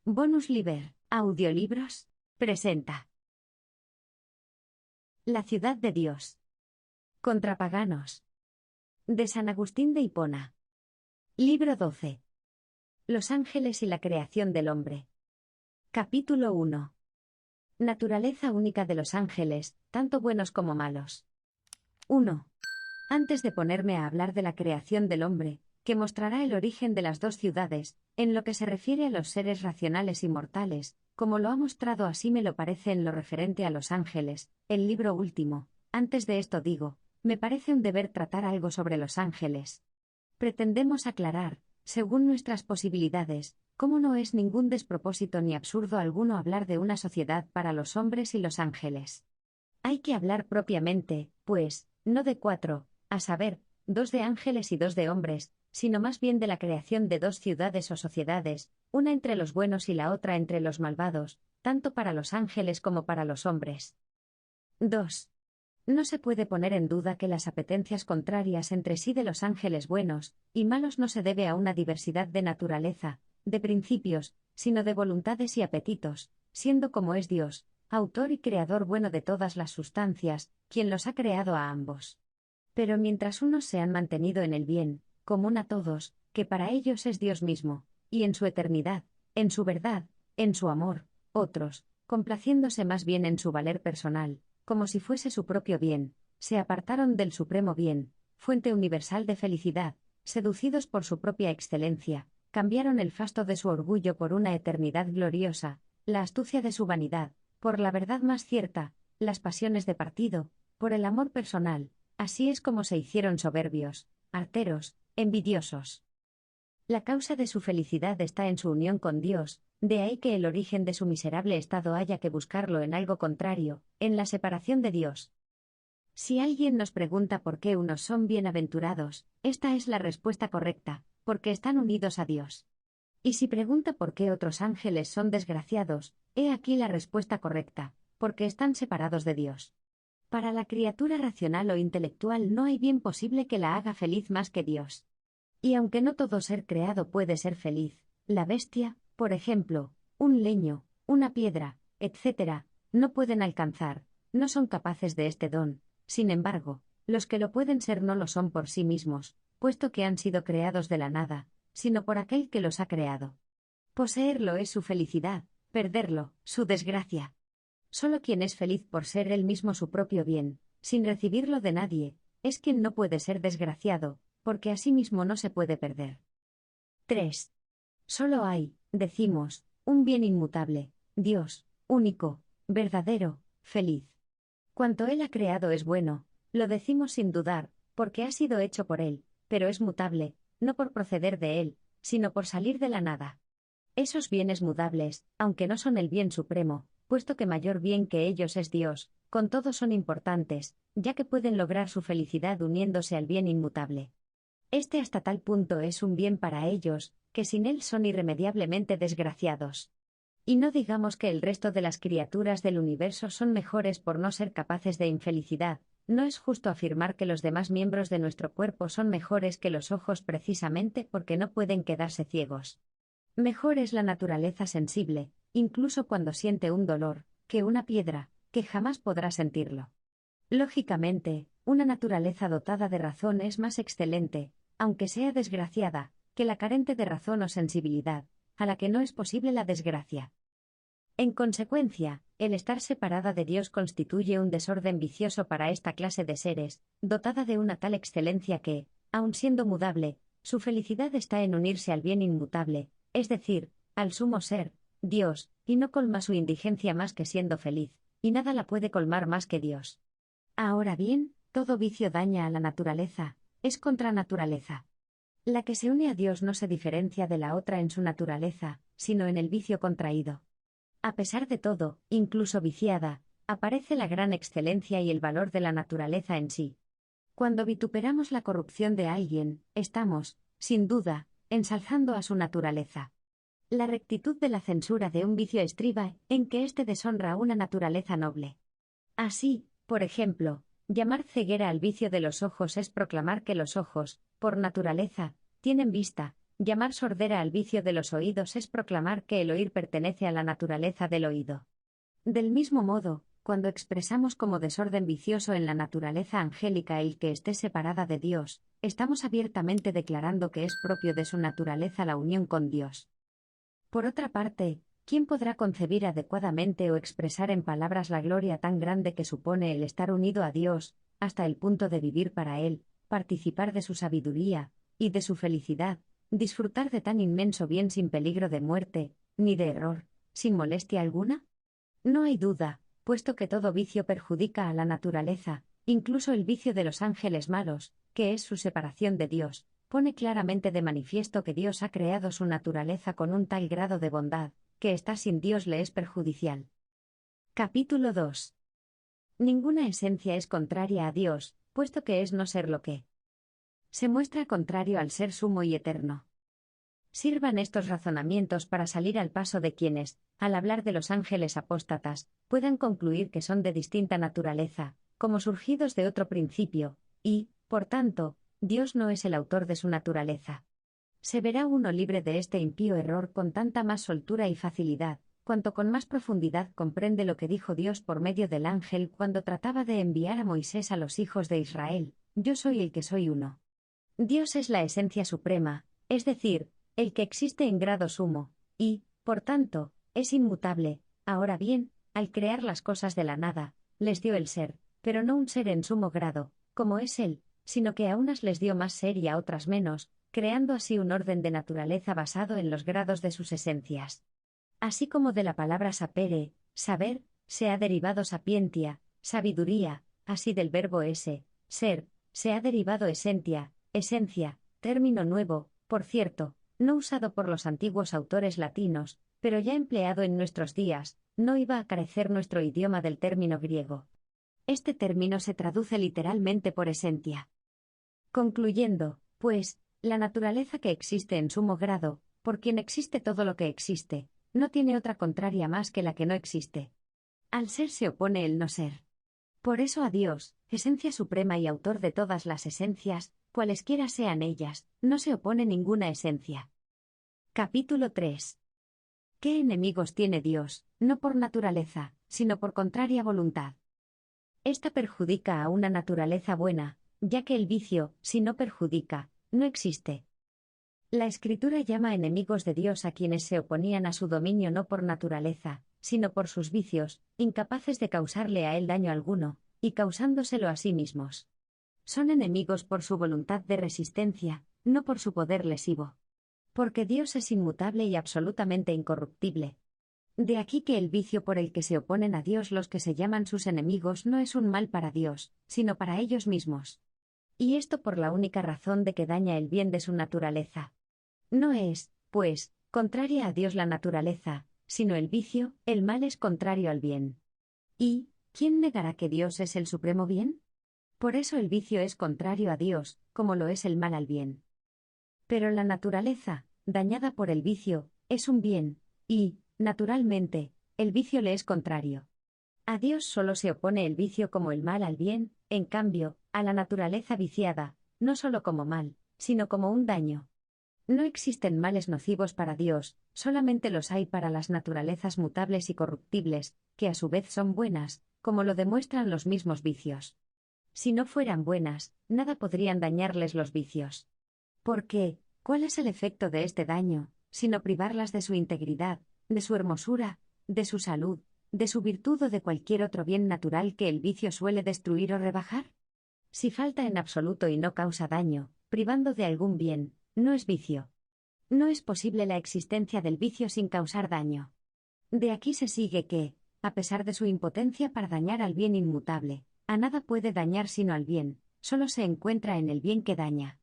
Bonus Liber, Audiolibros, presenta La ciudad de Dios. Contra paganos. De San Agustín de Hipona. Libro 12. Los ángeles y la creación del hombre. Capítulo 1. Naturaleza única de los ángeles, tanto buenos como malos. 1. Antes de ponerme a hablar de la creación del hombre, que mostrará el origen de las dos ciudades, en lo que se refiere a los seres racionales y mortales, como lo ha mostrado así me lo parece en lo referente a los ángeles, el libro último. Antes de esto digo, me parece un deber tratar algo sobre los ángeles. Pretendemos aclarar, según nuestras posibilidades, cómo no es ningún despropósito ni absurdo alguno hablar de una sociedad para los hombres y los ángeles. Hay que hablar propiamente, pues, no de cuatro, a saber, 2 de ángeles y 2 de hombres, sino más bien de la creación de 2 ciudades o sociedades, una entre los buenos y la otra entre los malvados, tanto para los ángeles como para los hombres. 2. No se puede poner en duda que las apetencias contrarias entre sí de los ángeles buenos y malos no se debe a una diversidad de naturaleza, de principios, sino de voluntades y apetitos, siendo como es Dios, autor y creador bueno de todas las sustancias, quien los ha creado a ambos. Pero mientras unos se han mantenido en el bien, común a todos, que para ellos es Dios mismo, y en su eternidad, en su verdad, en su amor, otros, complaciéndose más bien en su valer personal, como si fuese su propio bien, se apartaron del supremo bien, fuente universal de felicidad, seducidos por su propia excelencia, cambiaron el fasto de su orgullo por una eternidad gloriosa, la astucia de su vanidad, por la verdad más cierta, las pasiones de partido, por el amor personal. Así es como se hicieron soberbios, arteros, envidiosos. La causa de su felicidad está en su unión con Dios, de ahí que el origen de su miserable estado haya que buscarlo en algo contrario, en la separación de Dios. Si alguien nos pregunta por qué unos son bienaventurados, esta es la respuesta correcta, porque están unidos a Dios. Y si pregunta por qué otros ángeles son desgraciados, he aquí la respuesta correcta, porque están separados de Dios. Para la criatura racional o intelectual no hay bien posible que la haga feliz más que Dios. Y aunque no todo ser creado puede ser feliz, la bestia, por ejemplo, un leño, una piedra, etc., no pueden alcanzar, no son capaces de este don. Sin embargo, los que lo pueden ser no lo son por sí mismos, puesto que han sido creados de la nada, sino por aquel que los ha creado. Poseerlo es su felicidad, perderlo, su desgracia. Solo quien es feliz por ser él mismo su propio bien, sin recibirlo de nadie, es quien no puede ser desgraciado, porque a sí mismo no se puede perder. 3. Solo hay, decimos, un bien inmutable, Dios, único, verdadero, feliz. Cuanto Él ha creado es bueno, lo decimos sin dudar, porque ha sido hecho por Él, pero es mutable, no por proceder de Él, sino por salir de la nada. Esos bienes mudables, aunque no son el bien supremo, puesto que mayor bien que ellos es Dios, con todo son importantes, ya que pueden lograr su felicidad uniéndose al bien inmutable. Este hasta tal punto es un bien para ellos, que sin él son irremediablemente desgraciados. Y no digamos que el resto de las criaturas del universo son mejores por no ser capaces de infelicidad, no es justo afirmar que los demás miembros de nuestro cuerpo son mejores que los ojos precisamente porque no pueden quedarse ciegos. Mejor es la naturaleza sensible, incluso cuando siente un dolor, que una piedra, que jamás podrá sentirlo. Lógicamente, una naturaleza dotada de razón es más excelente, aunque sea desgraciada, que la carente de razón o sensibilidad, a la que no es posible la desgracia. En consecuencia, el estar separada de Dios constituye un desorden vicioso para esta clase de seres, dotada de una tal excelencia que, aun siendo mudable, su felicidad está en unirse al bien inmutable, es decir, al sumo ser, Dios, y no colma su indigencia más que siendo feliz, y nada la puede colmar más que Dios. Ahora bien, todo vicio daña a la naturaleza, es contra naturaleza. La que se une a Dios no se diferencia de la otra en su naturaleza, sino en el vicio contraído. A pesar de todo, incluso viciada, aparece la gran excelencia y el valor de la naturaleza en sí. Cuando vituperamos la corrupción de alguien, estamos, sin duda, ensalzando a su naturaleza. La rectitud de la censura de un vicio estriba en que éste deshonra una naturaleza noble. Así, por ejemplo, llamar ceguera al vicio de los ojos es proclamar que los ojos, por naturaleza, tienen vista, Llamar sordera al vicio de los oídos es proclamar que el oír pertenece a la naturaleza del oído. Del mismo modo, cuando expresamos como desorden vicioso en la naturaleza angélica el que esté separada de Dios, estamos abiertamente declarando que es propio de su naturaleza la unión con Dios. Por otra parte, ¿quién podrá concebir adecuadamente o expresar en palabras la gloria tan grande que supone el estar unido a Dios, hasta el punto de vivir para Él, participar de su sabiduría, y de su felicidad, disfrutar de tan inmenso bien sin peligro de muerte, ni de error, sin molestia alguna? No hay duda, puesto que todo vicio perjudica a la naturaleza, incluso el vicio de los ángeles malos, que es su separación de Dios, pone claramente de manifiesto que Dios ha creado su naturaleza con un tal grado de bondad, que estar sin Dios le es perjudicial. Capítulo 2. Ninguna esencia es contraria a Dios, puesto que es no ser lo que se muestra contrario al ser sumo y eterno. Sirvan estos razonamientos para salir al paso de quienes, al hablar de los ángeles apóstatas, puedan concluir que son de distinta naturaleza, como surgidos de otro principio, y, por tanto, Dios no es el autor de su naturaleza. Se verá uno libre de este impío error con tanta más soltura y facilidad, cuanto con más profundidad comprende lo que dijo Dios por medio del ángel cuando trataba de enviar a Moisés a los hijos de Israel: yo soy el que soy uno. Dios es la esencia suprema, es decir, el que existe en grado sumo, y, por tanto, es inmutable. Ahora bien, al crear las cosas de la nada, les dio el ser, pero no un ser en sumo grado, como es Él, sino que a unas les dio más ser y a otras menos, creando así un orden de naturaleza basado en los grados de sus esencias. Así como de la palabra sapere, saber, se ha derivado sapientia, sabiduría, así del verbo esse, ser, se ha derivado esentia, esencia, término nuevo, por cierto, no usado por los antiguos autores latinos, pero ya empleado en nuestros días, no iba a carecer nuestro idioma del término griego. Este término se traduce literalmente por esencia. Concluyendo, pues, la naturaleza que existe en sumo grado, por quien existe todo lo que existe, no tiene otra contraria más que la que no existe. Al ser se opone el no ser. Por eso a Dios, esencia suprema y autor de todas las esencias, cualesquiera sean ellas, no se opone ninguna esencia. Capítulo 3. ¿Qué enemigos tiene Dios, no por naturaleza, sino por contraria voluntad? Esta perjudica a una naturaleza buena, ya que el vicio, si no perjudica, no existe. La Escritura llama enemigos de Dios a quienes se oponían a su dominio no por naturaleza, sino por sus vicios, incapaces de causarle a él daño alguno, y causándoselo a sí mismos. Son enemigos por su voluntad de resistencia, no por su poder lesivo. Porque Dios es inmutable y absolutamente incorruptible. De aquí que el vicio por el que se oponen a Dios los que se llaman sus enemigos no es un mal para Dios, sino para ellos mismos. Y esto por la única razón de que daña el bien de su naturaleza. No es, pues, contraria a Dios la naturaleza, sino el vicio, el mal es contrario al bien. ¿Y quién negará que Dios es el supremo bien? Por eso el vicio es contrario a Dios, como lo es el mal al bien. Pero la naturaleza, dañada por el vicio, es un bien, y, naturalmente, el vicio le es contrario. A Dios solo se opone el vicio como el mal al bien, en cambio, a la naturaleza viciada, no solo como mal, sino como un daño. No existen males nocivos para Dios, solamente los hay para las naturalezas mutables y corruptibles, que a su vez son buenas, como lo demuestran los mismos vicios. Si no fueran buenas, nada podrían dañarles los vicios. Porque, ¿cuál es el efecto de este daño, sino privarlas de su integridad, de su hermosura, de su salud, de su virtud o de cualquier otro bien natural que el vicio suele destruir o rebajar? Si falta en absoluto y no causa daño, privando de algún bien, no es vicio. No es posible la existencia del vicio sin causar daño. De aquí se sigue que, a pesar de su impotencia para dañar al bien inmutable, a nada puede dañar sino al bien, solo se encuentra en el bien que daña.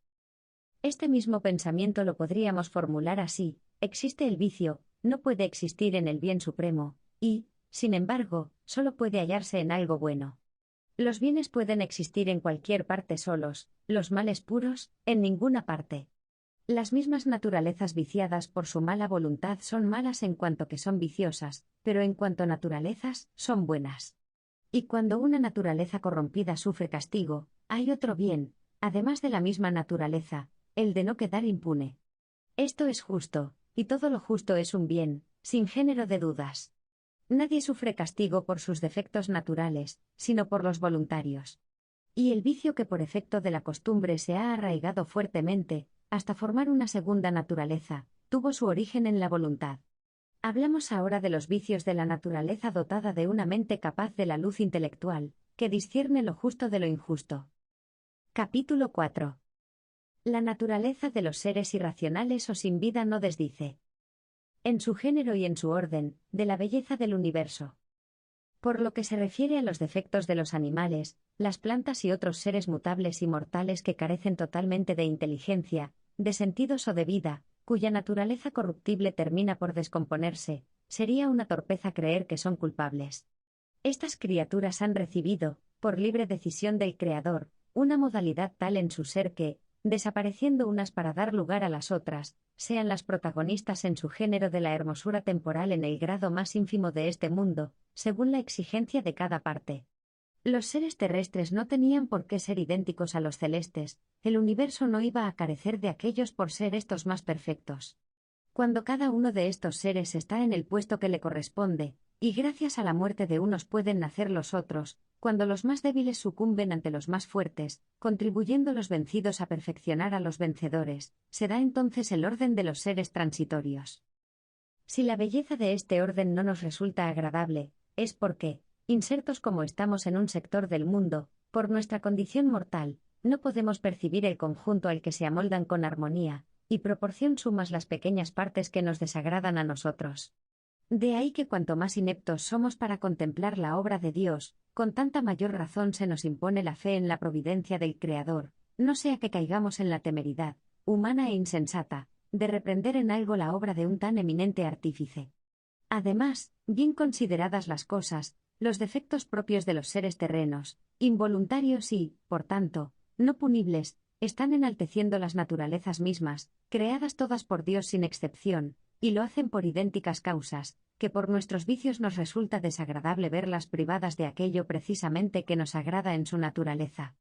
Este mismo pensamiento lo podríamos formular así: existe el vicio, no puede existir en el bien supremo, y, sin embargo, solo puede hallarse en algo bueno. Los bienes pueden existir en cualquier parte solos, los males puros, en ninguna parte. Las mismas naturalezas viciadas por su mala voluntad son malas en cuanto que son viciosas, pero en cuanto naturalezas, son buenas. Y cuando una naturaleza corrompida sufre castigo, hay otro bien, además de la misma naturaleza, el de no quedar impune. Esto es justo, y todo lo justo es un bien, sin género de dudas. Nadie sufre castigo por sus defectos naturales, sino por los voluntarios. Y el vicio que por efecto de la costumbre se ha arraigado fuertemente, hasta formar una segunda naturaleza, tuvo su origen en la voluntad. Hablamos ahora de los vicios de la naturaleza dotada de una mente capaz de la luz intelectual, que discierne lo justo de lo injusto. Capítulo 4. La naturaleza de los seres irracionales o sin vida no desdice, en su género y en su orden, de la belleza del universo. Por lo que se refiere a los defectos de los animales, las plantas y otros seres mutables y mortales que carecen totalmente de inteligencia, de sentidos o de vida, cuya naturaleza corruptible termina por descomponerse, sería una torpeza creer que son culpables. Estas criaturas han recibido, por libre decisión del Creador, una modalidad tal en su ser que, desapareciendo unas para dar lugar a las otras, sean las protagonistas en su género de la hermosura temporal en el grado más ínfimo de este mundo, según la exigencia de cada parte. Los seres terrestres no tenían por qué ser idénticos a los celestes, el universo no iba a carecer de aquellos por ser estos más perfectos. Cuando cada uno de estos seres está en el puesto que le corresponde, y gracias a la muerte de unos pueden nacer los otros, cuando los más débiles sucumben ante los más fuertes, contribuyendo los vencidos a perfeccionar a los vencedores, se da entonces el orden de los seres transitorios. Si la belleza de este orden no nos resulta agradable, es porque, insertos como estamos en un sector del mundo, por nuestra condición mortal, no podemos percibir el conjunto al que se amoldan con armonía y proporción sumas las pequeñas partes que nos desagradan a nosotros. De ahí que cuanto más ineptos somos para contemplar la obra de Dios, con tanta mayor razón se nos impone la fe en la providencia del Creador, no sea que caigamos en la temeridad, humana e insensata, de reprender en algo la obra de un tan eminente artífice. Además, bien consideradas las cosas, los defectos propios de los seres terrenos, involuntarios y, por tanto, no punibles, están enalteciendo las naturalezas mismas, creadas todas por Dios sin excepción, y lo hacen por idénticas causas, que por nuestros vicios nos resulta desagradable verlas privadas de aquello precisamente que nos agrada en su naturaleza.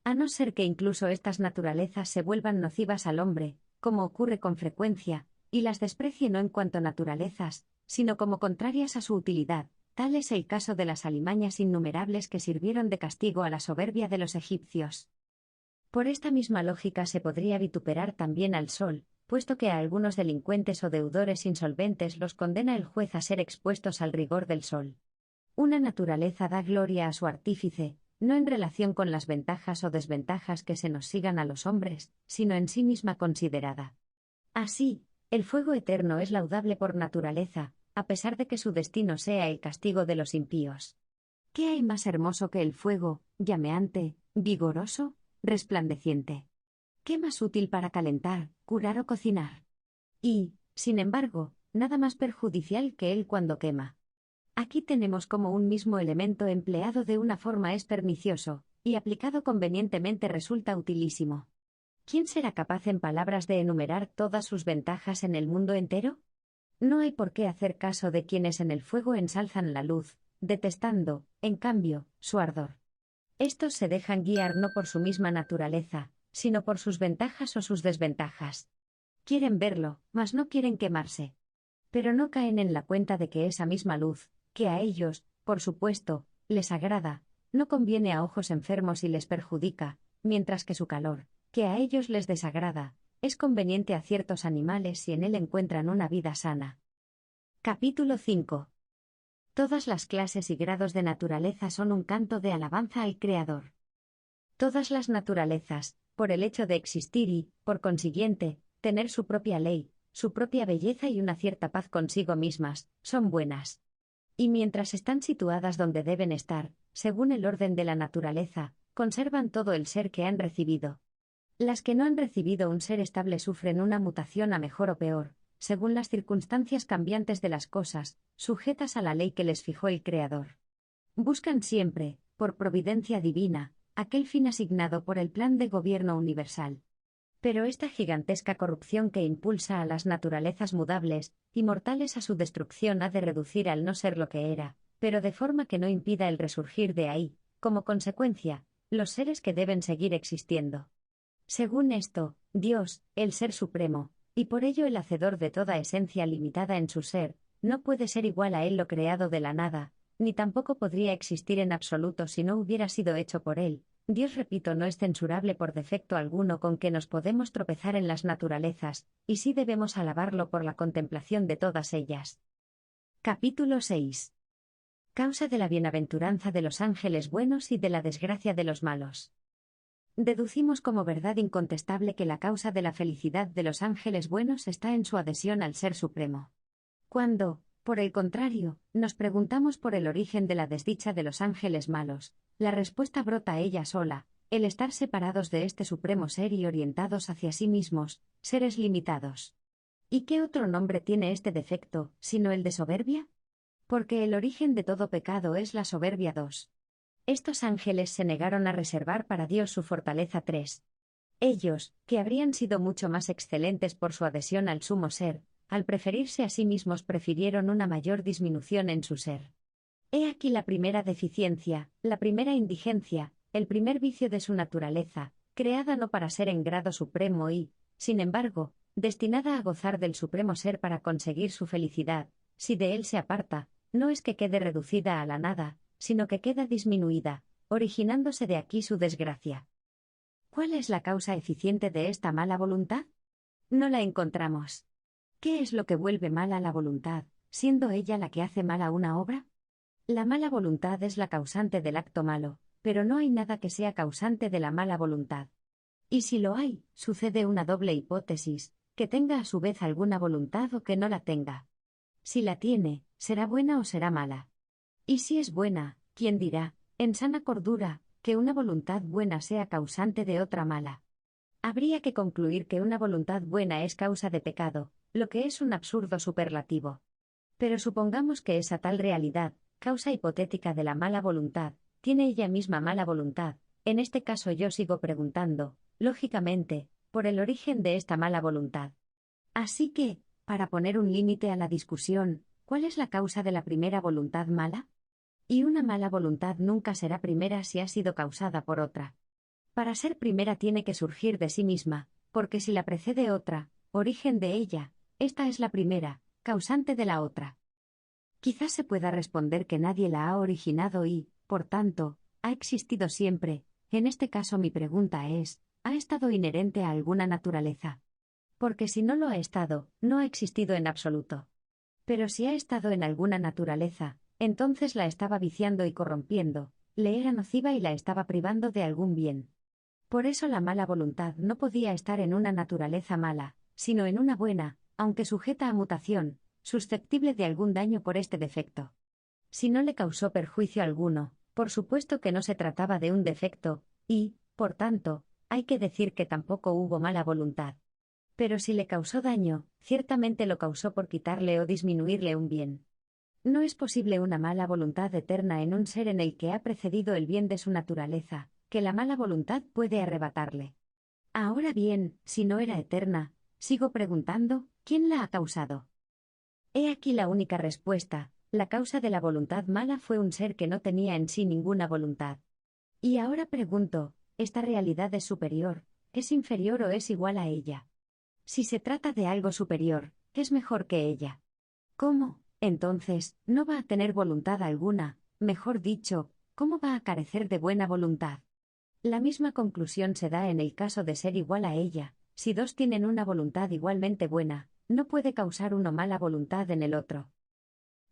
A no ser que incluso estas naturalezas se vuelvan nocivas al hombre, como ocurre con frecuencia, y las desprecie no en cuanto naturalezas, sino como contrarias a su utilidad. Tal es el caso de las alimañas innumerables que sirvieron de castigo a la soberbia de los egipcios. Por esta misma lógica se podría vituperar también al sol, puesto que a algunos delincuentes o deudores insolventes los condena el juez a ser expuestos al rigor del sol. Una naturaleza da gloria a su artífice, no en relación con las ventajas o desventajas que se nos sigan a los hombres, sino en sí misma considerada. Así, el fuego eterno es laudable por naturaleza, a pesar de que su destino sea el castigo de los impíos. ¿Qué hay más hermoso que el fuego, llameante, vigoroso, resplandeciente? ¿Qué más útil para calentar, curar o cocinar? Y, sin embargo, nada más perjudicial que él cuando quema. Aquí tenemos como un mismo elemento empleado de una forma es pernicioso, y aplicado convenientemente resulta utilísimo. ¿Quién será capaz en palabras de enumerar todas sus ventajas en el mundo entero? No hay por qué hacer caso de quienes en el fuego ensalzan la luz, detestando, en cambio, su ardor. Estos se dejan guiar no por su misma naturaleza, sino por sus ventajas o sus desventajas. Quieren verlo, mas no quieren quemarse. Pero no caen en la cuenta de que esa misma luz, que a ellos, por supuesto, les agrada, no conviene a ojos enfermos y les perjudica, mientras que su calor, que a ellos les desagrada, es conveniente a ciertos animales si en él encuentran una vida sana. Capítulo 5. Todas las clases y grados de naturaleza son un canto de alabanza al Creador. Todas las naturalezas, por el hecho de existir y, por consiguiente, tener su propia ley, su propia belleza y una cierta paz consigo mismas, son buenas. Y mientras están situadas donde deben estar, según el orden de la naturaleza, conservan todo el ser que han recibido. Las que no han recibido un ser estable sufren una mutación a mejor o peor, según las circunstancias cambiantes de las cosas, sujetas a la ley que les fijó el Creador. Buscan siempre, por providencia divina, aquel fin asignado por el plan de gobierno universal. Pero esta gigantesca corrupción que impulsa a las naturalezas mudables y mortales a su destrucción ha de reducir al no ser lo que era, pero de forma que no impida el resurgir de ahí, como consecuencia, los seres que deben seguir existiendo. Según esto, Dios, el Ser Supremo, Y por ello el hacedor de toda esencia limitada en su ser, no puede ser igual a él lo creado de la nada, ni tampoco podría existir en absoluto si no hubiera sido hecho por él. Dios, repito, no es censurable por defecto alguno con que nos podemos tropezar en las naturalezas, y sí debemos alabarlo por la contemplación de todas ellas. Capítulo 6. Causa de la bienaventuranza de los ángeles buenos y de la desgracia de los malos. Deducimos como verdad incontestable que la causa de la felicidad de los ángeles buenos está en su adhesión al Ser Supremo. Cuando, por el contrario, nos preguntamos por el origen de la desdicha de los ángeles malos, la respuesta brota a ella sola: el estar separados de este supremo ser y orientados hacia sí mismos, seres limitados. ¿Y qué otro nombre tiene este defecto, sino el de soberbia? Porque el origen de todo pecado es la soberbia. 2. Estos ángeles se negaron a reservar para Dios su fortaleza. 3. Ellos, que habrían sido mucho más excelentes por su adhesión al sumo ser, al preferirse a sí mismos prefirieron una mayor disminución en su ser. He aquí la primera deficiencia, la primera indigencia, el primer vicio de su naturaleza, creada no para ser en grado supremo y, sin embargo, destinada a gozar del supremo ser para conseguir su felicidad. Si de él se aparta, no es que quede reducida a la nada, sino que queda disminuida, originándose de aquí su desgracia. ¿Cuál es la causa eficiente de esta mala voluntad? No la encontramos. ¿Qué es lo que vuelve mala la voluntad, siendo ella la que hace mala una obra? La mala voluntad es la causante del acto malo, pero no hay nada que sea causante de la mala voluntad. Y si lo hay, sucede una doble hipótesis: que tenga a su vez alguna voluntad o que no la tenga. Si la tiene, será buena o será mala. Y si es buena, ¿quién dirá, en sana cordura, que una voluntad buena sea causante de otra mala? Habría que concluir que una voluntad buena es causa de pecado, lo que es un absurdo superlativo. Pero supongamos que esa tal realidad, causa hipotética de la mala voluntad, tiene ella misma mala voluntad. En este caso yo sigo preguntando, lógicamente, por el origen de esta mala voluntad. Así que, para poner un límite a la discusión, ¿cuál es la causa de la primera voluntad mala? Y una mala voluntad nunca será primera si ha sido causada por otra. Para ser primera tiene que surgir de sí misma, porque si la precede otra, origen de ella, esta es la primera, causante de la otra. Quizás se pueda responder que nadie la ha originado y, por tanto, ha existido siempre. En este caso mi pregunta es: ¿ha estado inherente a alguna naturaleza? Porque si no lo ha estado, no ha existido en absoluto. Pero si ha estado en alguna naturaleza, entonces la estaba viciando y corrompiendo, le era nociva y la estaba privando de algún bien. Por eso la mala voluntad no podía estar en una naturaleza mala, sino en una buena, aunque sujeta a mutación, susceptible de algún daño por este defecto. Si no le causó perjuicio alguno, por supuesto que no se trataba de un defecto, y, por tanto, hay que decir que tampoco hubo mala voluntad. Pero si le causó daño, ciertamente lo causó por quitarle o disminuirle un bien. No es posible una mala voluntad eterna en un ser en el que ha precedido el bien de su naturaleza, que la mala voluntad puede arrebatarle. Ahora bien, si no era eterna, sigo preguntando, ¿quién la ha causado? He aquí la única respuesta: la causa de la voluntad mala fue un ser que no tenía en sí ninguna voluntad. Y ahora pregunto, ¿esta realidad es superior, es inferior o es igual a ella? Si se trata de algo superior, es mejor que ella. ¿Cómo, entonces, no va a tener voluntad alguna? Mejor dicho, ¿cómo va a carecer de buena voluntad? La misma conclusión se da en el caso de ser igual a ella. Si dos tienen una voluntad igualmente buena, no puede causar uno mala voluntad en el otro.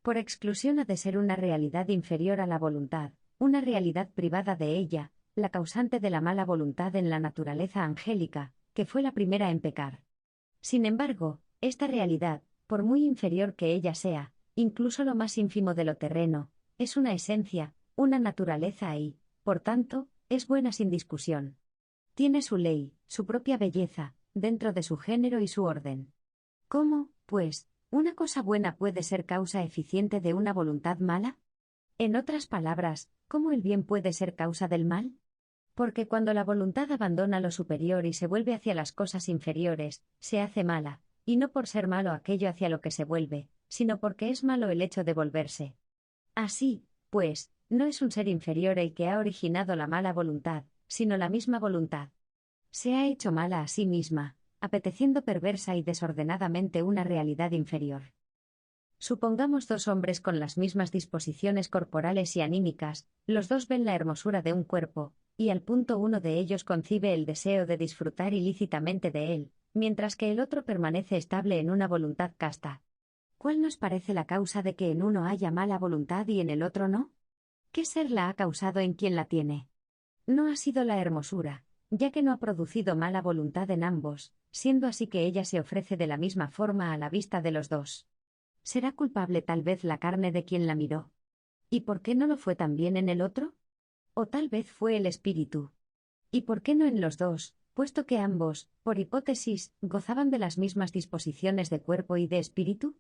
Por exclusión ha de ser una realidad inferior a la voluntad, una realidad privada de ella, la causante de la mala voluntad en la naturaleza angélica, que fue la primera en pecar. Sin embargo, esta realidad, por muy inferior que ella sea, incluso lo más ínfimo de lo terreno, es una esencia, una naturaleza y, por tanto, es buena sin discusión. Tiene su ley, su propia belleza, dentro de su género y su orden. ¿Cómo, pues, una cosa buena puede ser causa eficiente de una voluntad mala? En otras palabras, ¿cómo el bien puede ser causa del mal? Porque cuando la voluntad abandona lo superior y se vuelve hacia las cosas inferiores, se hace mala, y no por ser malo aquello hacia lo que se vuelve, sino porque es malo el hecho de volverse. Así, pues, no es un ser inferior el que ha originado la mala voluntad, sino la misma voluntad. Se ha hecho mala a sí misma, apeteciendo perversa y desordenadamente una realidad inferior. Supongamos dos hombres con las mismas disposiciones corporales y anímicas, los dos ven la hermosura de un cuerpo, y al punto uno de ellos concibe el deseo de disfrutar ilícitamente de él, mientras que el otro permanece estable en una voluntad casta. ¿Cuál nos parece la causa de que en uno haya mala voluntad y en el otro no? ¿Qué ser la ha causado en quien la tiene? No ha sido la hermosura, ya que no ha producido mala voluntad en ambos, siendo así que ella se ofrece de la misma forma a la vista de los dos. ¿Será culpable tal vez la carne de quien la miró? ¿Y por qué no lo fue también en el otro? O tal vez fue el espíritu. ¿Y por qué no en los dos, puesto que ambos, por hipótesis, gozaban de las mismas disposiciones de cuerpo y de espíritu?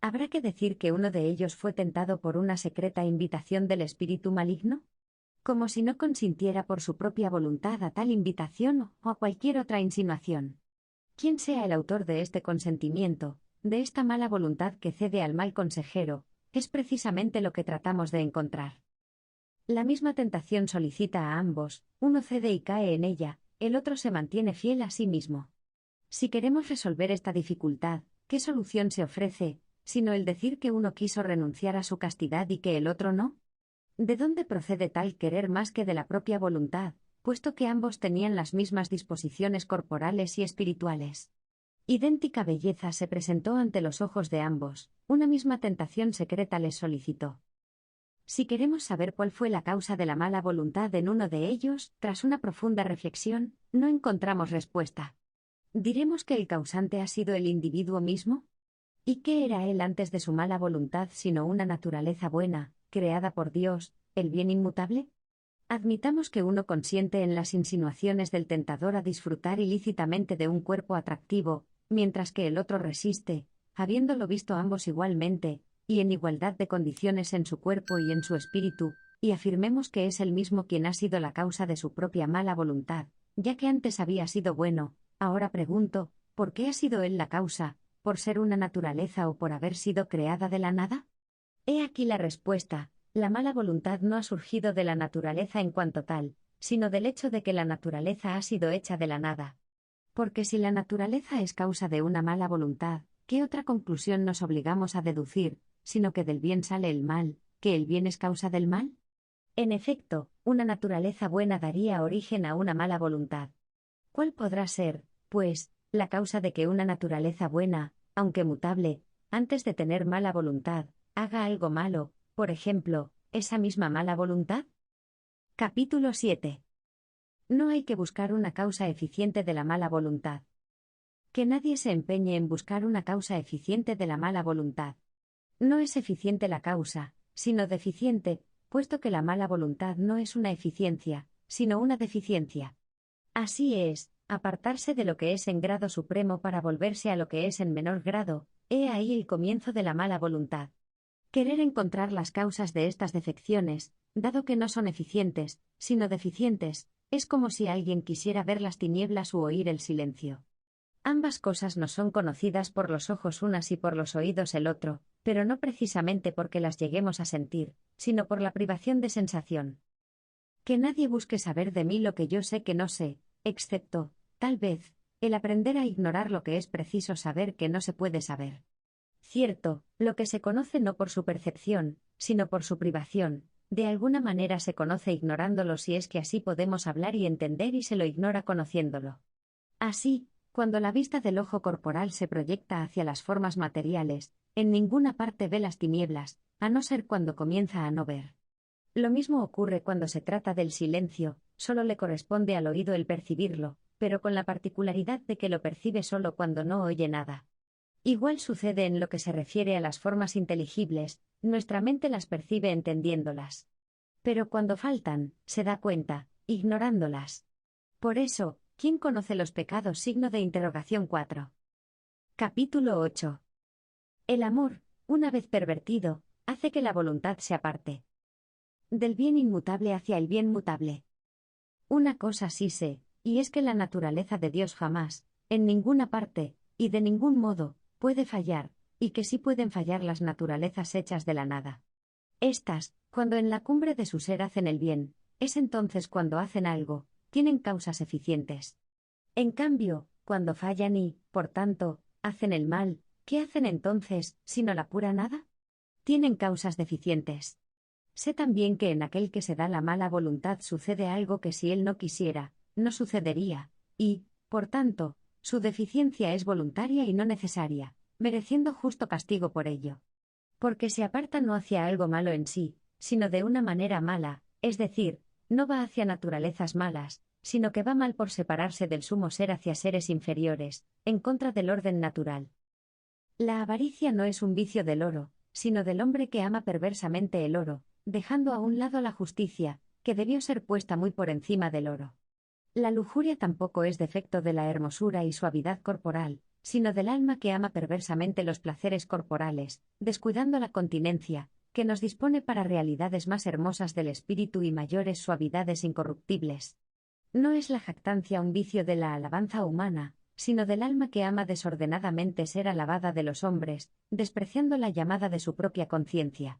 ¿Habrá que decir que uno de ellos fue tentado por una secreta invitación del espíritu maligno? Como si no consintiera por su propia voluntad a tal invitación o a cualquier otra insinuación. ¿Quién sea el autor de este consentimiento, de esta mala voluntad que cede al mal consejero, es precisamente lo que tratamos de encontrar? La misma tentación solicita a ambos, uno cede y cae en ella, el otro se mantiene fiel a sí mismo. Si queremos resolver esta dificultad, ¿qué solución se ofrece, sino el decir que uno quiso renunciar a su castidad y que el otro no? ¿De dónde procede tal querer más que de la propia voluntad, puesto que ambos tenían las mismas disposiciones corporales y espirituales? Idéntica belleza se presentó ante los ojos de ambos, una misma tentación secreta les solicitó. Si queremos saber cuál fue la causa de la mala voluntad en uno de ellos, tras una profunda reflexión, no encontramos respuesta. ¿Diremos que el causante ha sido el individuo mismo? ¿Y qué era él antes de su mala voluntad sino una naturaleza buena, creada por Dios, el bien inmutable? Admitamos que uno consiente en las insinuaciones del tentador a disfrutar ilícitamente de un cuerpo atractivo, mientras que el otro resiste, habiéndolo visto ambos igualmente, y en igualdad de condiciones en su cuerpo y en su espíritu, y afirmemos que es él mismo quien ha sido la causa de su propia mala voluntad, ya que antes había sido bueno. Ahora pregunto, ¿por qué ha sido él la causa? ¿Por ser una naturaleza o por haber sido creada de la nada? He aquí la respuesta: la mala voluntad no ha surgido de la naturaleza en cuanto tal, sino del hecho de que la naturaleza ha sido hecha de la nada. Porque si la naturaleza es causa de una mala voluntad, ¿qué otra conclusión nos obligamos a deducir, sino que del bien sale el mal, que el bien es causa del mal? En efecto, una naturaleza buena daría origen a una mala voluntad. ¿Cuál podrá ser, pues, la causa de que una naturaleza buena, aunque mutable, antes de tener mala voluntad, haga algo malo, por ejemplo, esa misma mala voluntad? Capítulo 7. No hay que buscar una causa eficiente de la mala voluntad. Que nadie se empeñe en buscar una causa eficiente de la mala voluntad. No es eficiente la causa, sino deficiente, puesto que la mala voluntad no es una eficiencia, sino una deficiencia. Así es, apartarse de lo que es en grado supremo para volverse a lo que es en menor grado, he ahí el comienzo de la mala voluntad. Querer encontrar las causas de estas defecciones, dado que no son eficientes, sino deficientes, es como si alguien quisiera ver las tinieblas u oír el silencio. Ambas cosas nos son conocidas por los ojos unas y por los oídos el otro, pero no precisamente porque las lleguemos a sentir, sino por la privación de sensación. Que nadie busque saber de mí lo que yo sé que no sé, excepto, tal vez, el aprender a ignorar lo que es preciso saber que no se puede saber. Cierto, lo que se conoce no por su percepción, sino por su privación, de alguna manera se conoce ignorándolo, si es que así podemos hablar y entender, y se lo ignora conociéndolo. Así, cuando la vista del ojo corporal se proyecta hacia las formas materiales, en ninguna parte ve las tinieblas, a no ser cuando comienza a no ver. Lo mismo ocurre cuando se trata del silencio, solo le corresponde al oído el percibirlo, pero con la particularidad de que lo percibe solo cuando no oye nada. Igual sucede en lo que se refiere a las formas inteligibles, nuestra mente las percibe entendiéndolas. Pero cuando faltan, se da cuenta, ignorándolas. Por eso, ¿quién conoce los pecados? Signo de interrogación 4. Capítulo 8. El amor, una vez pervertido, hace que la voluntad se aparte del bien inmutable hacia el bien mutable. Una cosa sí sé, y es que la naturaleza de Dios jamás, en ninguna parte, y de ningún modo, puede fallar, y que sí pueden fallar las naturalezas hechas de la nada. Estas, cuando en la cumbre de su ser hacen el bien, es entonces cuando hacen algo, tienen causas eficientes. En cambio, cuando fallan y, por tanto, hacen el mal, ¿qué hacen entonces, sino la pura nada? Tienen causas deficientes. Sé también que en aquel que se da la mala voluntad sucede algo que si él no quisiera, no sucedería, y, por tanto, su deficiencia es voluntaria y no necesaria, mereciendo justo castigo por ello. Porque se aparta no hacia algo malo en sí, sino de una manera mala, es decir, no va hacia naturalezas malas, sino que va mal por separarse del sumo ser hacia seres inferiores, en contra del orden natural. La avaricia no es un vicio del oro, sino del hombre que ama perversamente el oro, dejando a un lado la justicia, que debió ser puesta muy por encima del oro. La lujuria tampoco es defecto de la hermosura y suavidad corporal, sino del alma que ama perversamente los placeres corporales, descuidando la continencia, que nos dispone para realidades más hermosas del espíritu y mayores suavidades incorruptibles. No es la jactancia un vicio de la alabanza humana, sino del alma que ama desordenadamente ser alabada de los hombres, despreciando la llamada de su propia conciencia.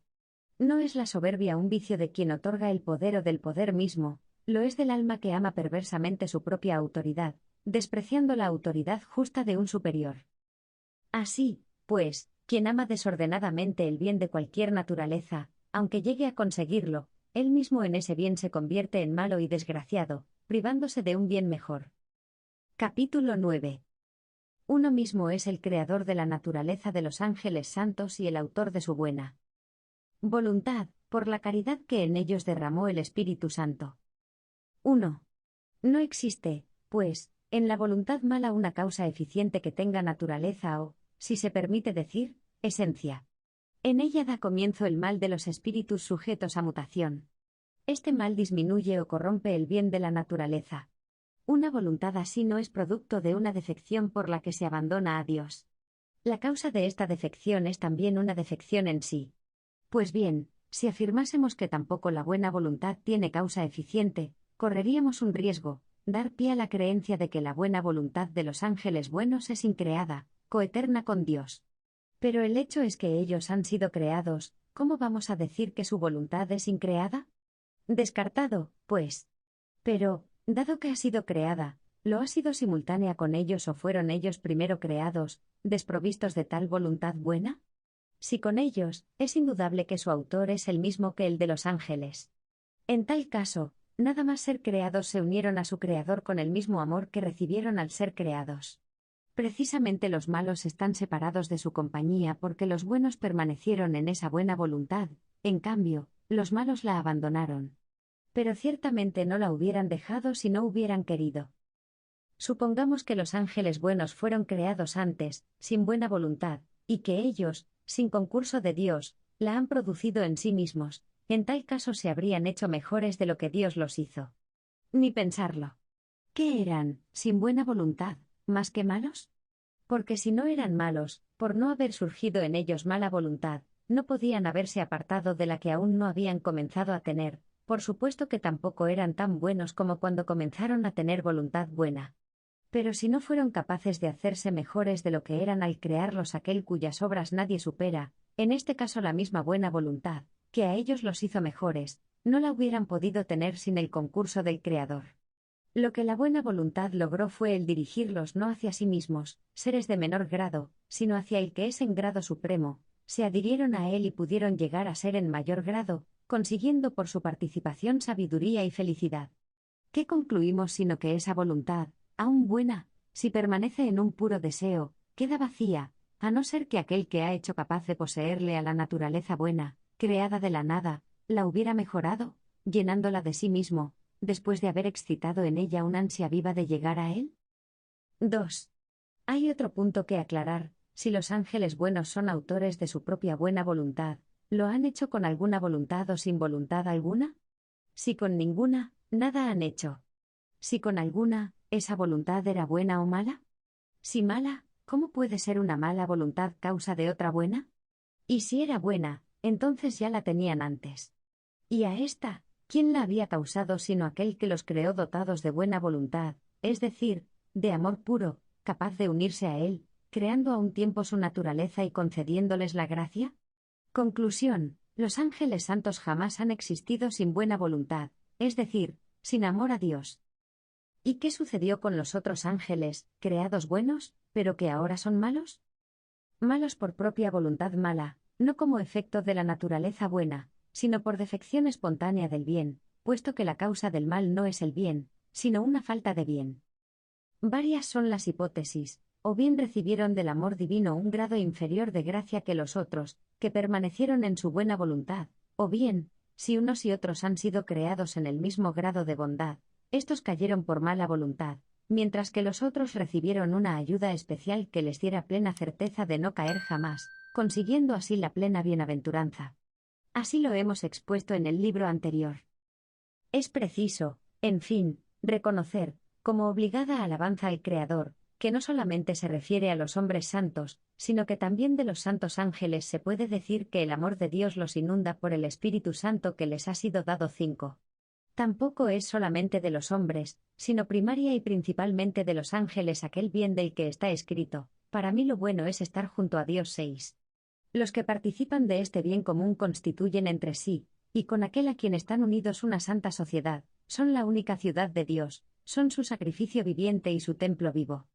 No es la soberbia un vicio de quien otorga el poder o del poder mismo, lo es del alma que ama perversamente su propia autoridad, despreciando la autoridad justa de un superior. Así, pues, quien ama desordenadamente el bien de cualquier naturaleza, aunque llegue a conseguirlo, él mismo en ese bien se convierte en malo y desgraciado, privándose de un bien mejor. Capítulo 9. Uno mismo es el creador de la naturaleza de los ángeles santos y el autor de su buena voluntad, por la caridad que en ellos derramó el Espíritu Santo. 1. No existe, pues, en la voluntad mala una causa eficiente que tenga naturaleza o, si se permite decir, esencia. En ella da comienzo el mal de los espíritus sujetos a mutación. Este mal disminuye o corrompe el bien de la naturaleza. Una voluntad así no es producto de una defección por la que se abandona a Dios. La causa de esta defección es también una defección en sí. Pues bien, si afirmásemos que tampoco la buena voluntad tiene causa eficiente, correríamos un riesgo, dar pie a la creencia de que la buena voluntad de los ángeles buenos es increada, coeterna con Dios. Pero el hecho es que ellos han sido creados, ¿cómo vamos a decir que su voluntad es increada? Descartado, pues. Pero, dado que ha sido creada, ¿lo ha sido simultánea con ellos o fueron ellos primero creados, desprovistos de tal voluntad buena? Si con ellos, es indudable que su autor es el mismo que el de los ángeles. En tal caso, nada más ser creados se unieron a su creador con el mismo amor que recibieron al ser creados. Precisamente los malos están separados de su compañía porque los buenos permanecieron en esa buena voluntad, en cambio, los malos la abandonaron. Pero ciertamente no la hubieran dejado si no hubieran querido. Supongamos que los ángeles buenos fueron creados antes, sin buena voluntad, y que ellos, sin concurso de Dios, la han producido en sí mismos, en tal caso se habrían hecho mejores de lo que Dios los hizo. Ni pensarlo. ¿Qué eran, sin buena voluntad, más que malos? Porque si no eran malos, por no haber surgido en ellos mala voluntad, no podían haberse apartado de la que aún no habían comenzado a tener, por supuesto que tampoco eran tan buenos como cuando comenzaron a tener voluntad buena. Pero si no fueron capaces de hacerse mejores de lo que eran al crearlos aquel cuyas obras nadie supera, en este caso la misma buena voluntad, que a ellos los hizo mejores, no la hubieran podido tener sin el concurso del Creador. Lo que la buena voluntad logró fue el dirigirlos no hacia sí mismos, seres de menor grado, sino hacia el que es en grado supremo, se adhirieron a él y pudieron llegar a ser en mayor grado, consiguiendo por su participación sabiduría y felicidad. ¿Qué concluimos sino que esa voluntad, aún buena, si permanece en un puro deseo, queda vacía, a no ser que aquel que ha hecho capaz de poseerle a la naturaleza buena, creada de la nada, la hubiera mejorado, llenándola de sí mismo, después de haber excitado en ella una ansia viva de llegar a él? 2. Hay otro punto que aclarar: si los ángeles buenos son autores de su propia buena voluntad, ¿lo han hecho con alguna voluntad o sin voluntad alguna? Si con ninguna, nada han hecho. Si con alguna, ¿esa voluntad era buena o mala? Si mala, ¿cómo puede ser una mala voluntad causa de otra buena? Y si era buena, entonces ya la tenían antes. Y a esta, ¿quién la había causado sino aquel que los creó dotados de buena voluntad, es decir, de amor puro, capaz de unirse a él, creando a un tiempo su naturaleza y concediéndoles la gracia? Conclusión: los ángeles santos jamás han existido sin buena voluntad, es decir, sin amor a Dios. ¿Y qué sucedió con los otros ángeles, creados buenos, pero que ahora son malos? Malos por propia voluntad mala, no como efecto de la naturaleza buena, sino por defección espontánea del bien, puesto que la causa del mal no es el bien, sino una falta de bien. Varias son las hipótesis, o bien recibieron del amor divino un grado inferior de gracia que los otros, que permanecieron en su buena voluntad, o bien, si unos y otros han sido creados en el mismo grado de bondad, estos cayeron por mala voluntad, mientras que los otros recibieron una ayuda especial que les diera plena certeza de no caer jamás, consiguiendo así la plena bienaventuranza. Así lo hemos expuesto en el libro anterior. Es preciso, en fin, reconocer, como obligada alabanza al Creador, que no solamente se refiere a los hombres santos, sino que también de los santos ángeles se puede decir que el amor de Dios los inunda por el Espíritu Santo que les ha sido dado. 5. Tampoco es solamente de los hombres, sino primaria y principalmente de los ángeles aquel bien del que está escrito, para mí lo bueno es estar junto a Dios. 6. Los que participan de este bien común constituyen entre sí, y con aquel a quien están unidos una santa sociedad, son la única ciudad de Dios, son su sacrificio viviente y su templo vivo.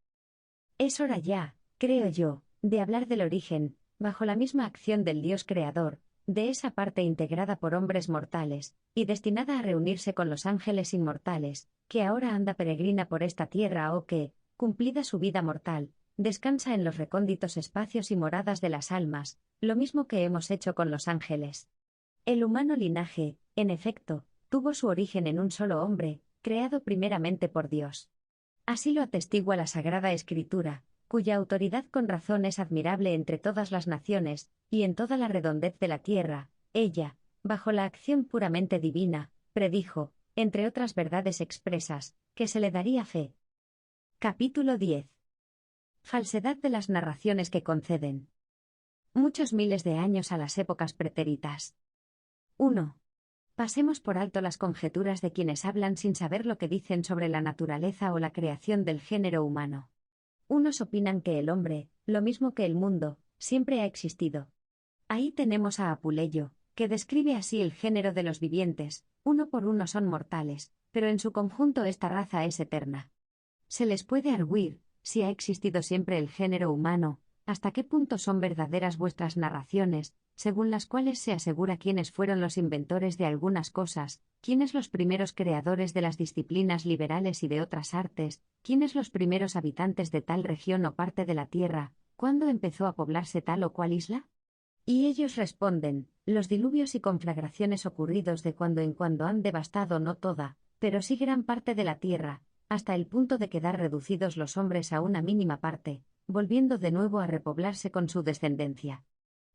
Es hora ya, creo yo, de hablar del origen, bajo la misma acción del Dios creador, de esa parte integrada por hombres mortales, y destinada a reunirse con los ángeles inmortales, que ahora anda peregrina por esta tierra o que, cumplida su vida mortal, descansa en los recónditos espacios y moradas de las almas, lo mismo que hemos hecho con los ángeles. El humano linaje, en efecto, tuvo su origen en un solo hombre, creado primeramente por Dios. Así lo atestigua la Sagrada Escritura, cuya autoridad con razón es admirable entre todas las naciones, y en toda la redondez de la tierra. Ella, bajo la acción puramente divina, predijo, entre otras verdades expresas, que se le daría fe. Capítulo 10. Falsedad de las narraciones que conceden. Muchos miles de años a las épocas pretéritas. 1. Pasemos por alto las conjeturas de quienes hablan sin saber lo que dicen sobre la naturaleza o la creación del género humano. Unos opinan que el hombre, lo mismo que el mundo, siempre ha existido. Ahí tenemos a Apuleyo, que describe así el género de los vivientes, uno por uno son mortales, pero en su conjunto esta raza es eterna. Se les puede argüir, si ha existido siempre el género humano, hasta qué punto son verdaderas vuestras narraciones, según las cuales se asegura quiénes fueron los inventores de algunas cosas, quiénes los primeros creadores de las disciplinas liberales y de otras artes, quiénes los primeros habitantes de tal región o parte de la tierra, cuándo empezó a poblarse tal o cual isla. Y ellos responden, los diluvios y conflagraciones ocurridos de cuando en cuando han devastado no toda, pero sí gran parte de la tierra, hasta el punto de quedar reducidos los hombres a una mínima parte, volviendo de nuevo a repoblarse con su descendencia.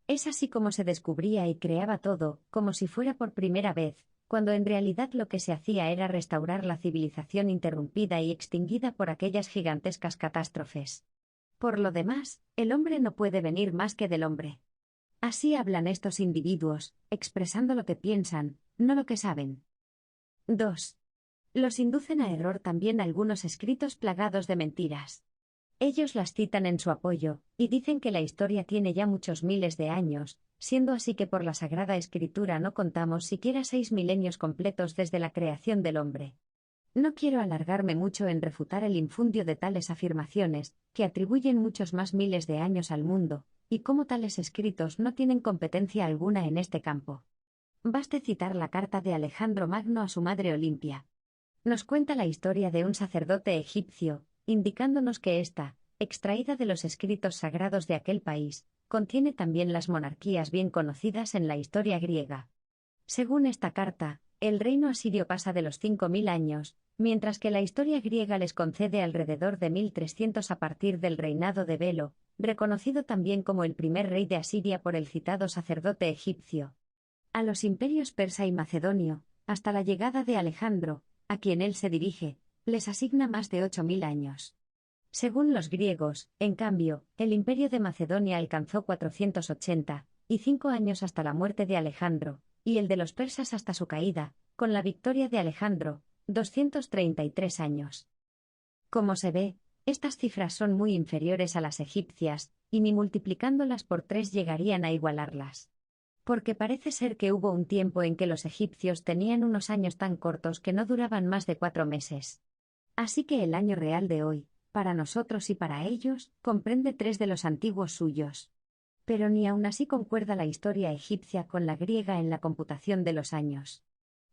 Es así como se descubría y creaba todo, como si fuera por primera vez, cuando en realidad lo que se hacía era restaurar la civilización interrumpida y extinguida por aquellas gigantescas catástrofes. Por lo demás, el hombre no puede venir más que del hombre. Así hablan estos individuos, expresando lo que piensan, no lo que saben. 2. Los inducen a error también algunos escritos plagados de mentiras. Ellos las citan en su apoyo, y dicen que la historia tiene ya muchos miles de años, siendo así que por la Sagrada Escritura no contamos siquiera 6 milenios completos desde la creación del hombre. No quiero alargarme mucho en refutar el infundio de tales afirmaciones, que atribuyen muchos más miles de años al mundo, y cómo tales escritos no tienen competencia alguna en este campo. Baste citar la carta de Alejandro Magno a su madre Olimpia. Nos cuenta la historia de un sacerdote egipcio, indicándonos que ésta, extraída de los escritos sagrados de aquel país, contiene también las monarquías bien conocidas en la historia griega. Según esta carta, el reino asirio pasa de los 5000 años, mientras que la historia griega les concede alrededor de 1300 a partir del reinado de Belo, reconocido también como el primer rey de Asiria por el citado sacerdote egipcio. A los imperios persa y macedonio, hasta la llegada de Alejandro, a quien él se dirige, les asigna más de 8000 años. Según los griegos, en cambio, el imperio de Macedonia alcanzó 480, y 5 años hasta la muerte de Alejandro, y el de los persas hasta su caída, con la victoria de Alejandro, 233 años. Como se ve, estas cifras son muy inferiores a las egipcias, y ni multiplicándolas por 3 llegarían a igualarlas. Porque parece ser que hubo un tiempo en que los egipcios tenían unos años tan cortos que no duraban más de 4 meses. Así que el año real de hoy, para nosotros y para ellos, comprende 3 de los antiguos suyos. Pero ni aun así concuerda la historia egipcia con la griega en la computación de los años.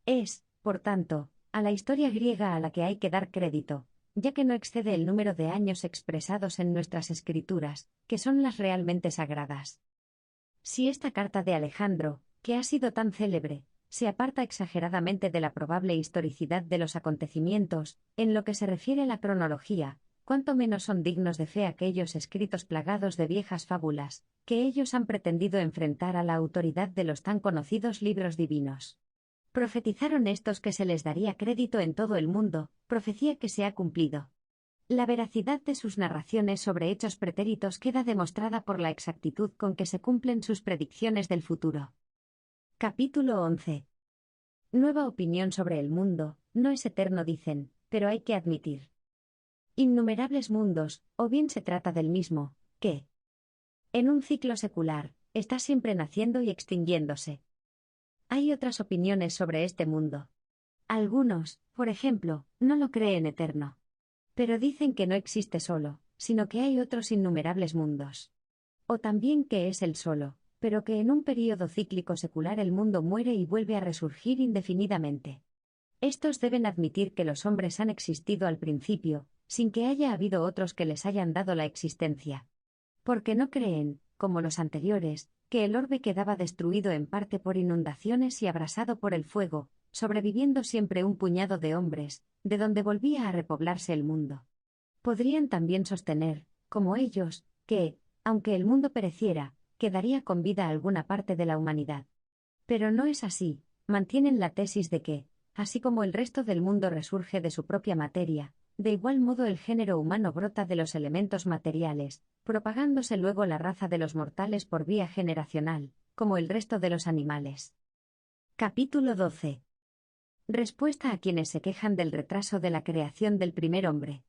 Es, por tanto, a la historia griega a la que hay que dar crédito, ya que no excede el número de años expresados en nuestras escrituras, que son las realmente sagradas. Si esta carta de Alejandro, que ha sido tan célebre, se aparta exageradamente de la probable historicidad de los acontecimientos, en lo que se refiere a la cronología, cuánto menos son dignos de fe aquellos escritos plagados de viejas fábulas, que ellos han pretendido enfrentar a la autoridad de los tan conocidos libros divinos. Profetizaron estos que se les daría crédito en todo el mundo, profecía que se ha cumplido. La veracidad de sus narraciones sobre hechos pretéritos queda demostrada por la exactitud con que se cumplen sus predicciones del futuro. Capítulo 11. Nueva opinión sobre el mundo, no es eterno dicen, pero hay que admitir. Innumerables mundos, o bien se trata del mismo, que, en un ciclo secular, está siempre naciendo y extinguiéndose. Hay otras opiniones sobre este mundo. Algunos, por ejemplo, no lo creen eterno. Pero dicen que no existe solo, sino que hay otros innumerables mundos. O también que es el solo, pero que en un período cíclico secular el mundo muere y vuelve a resurgir indefinidamente. Estos deben admitir que los hombres han existido al principio, sin que haya habido otros que les hayan dado la existencia. Porque no creen, como los anteriores, que el orbe quedaba destruido en parte por inundaciones y abrasado por el fuego, sobreviviendo siempre un puñado de hombres, de donde volvía a repoblarse el mundo. Podrían también sostener, como ellos, que, aunque el mundo pereciera, quedaría con vida alguna parte de la humanidad. Pero no es así, mantienen la tesis de que, así como el resto del mundo resurge de su propia materia, de igual modo el género humano brota de los elementos materiales, propagándose luego la raza de los mortales por vía generacional, como el resto de los animales. Capítulo 12. Respuesta a quienes se quejan del retraso de la creación del primer hombre.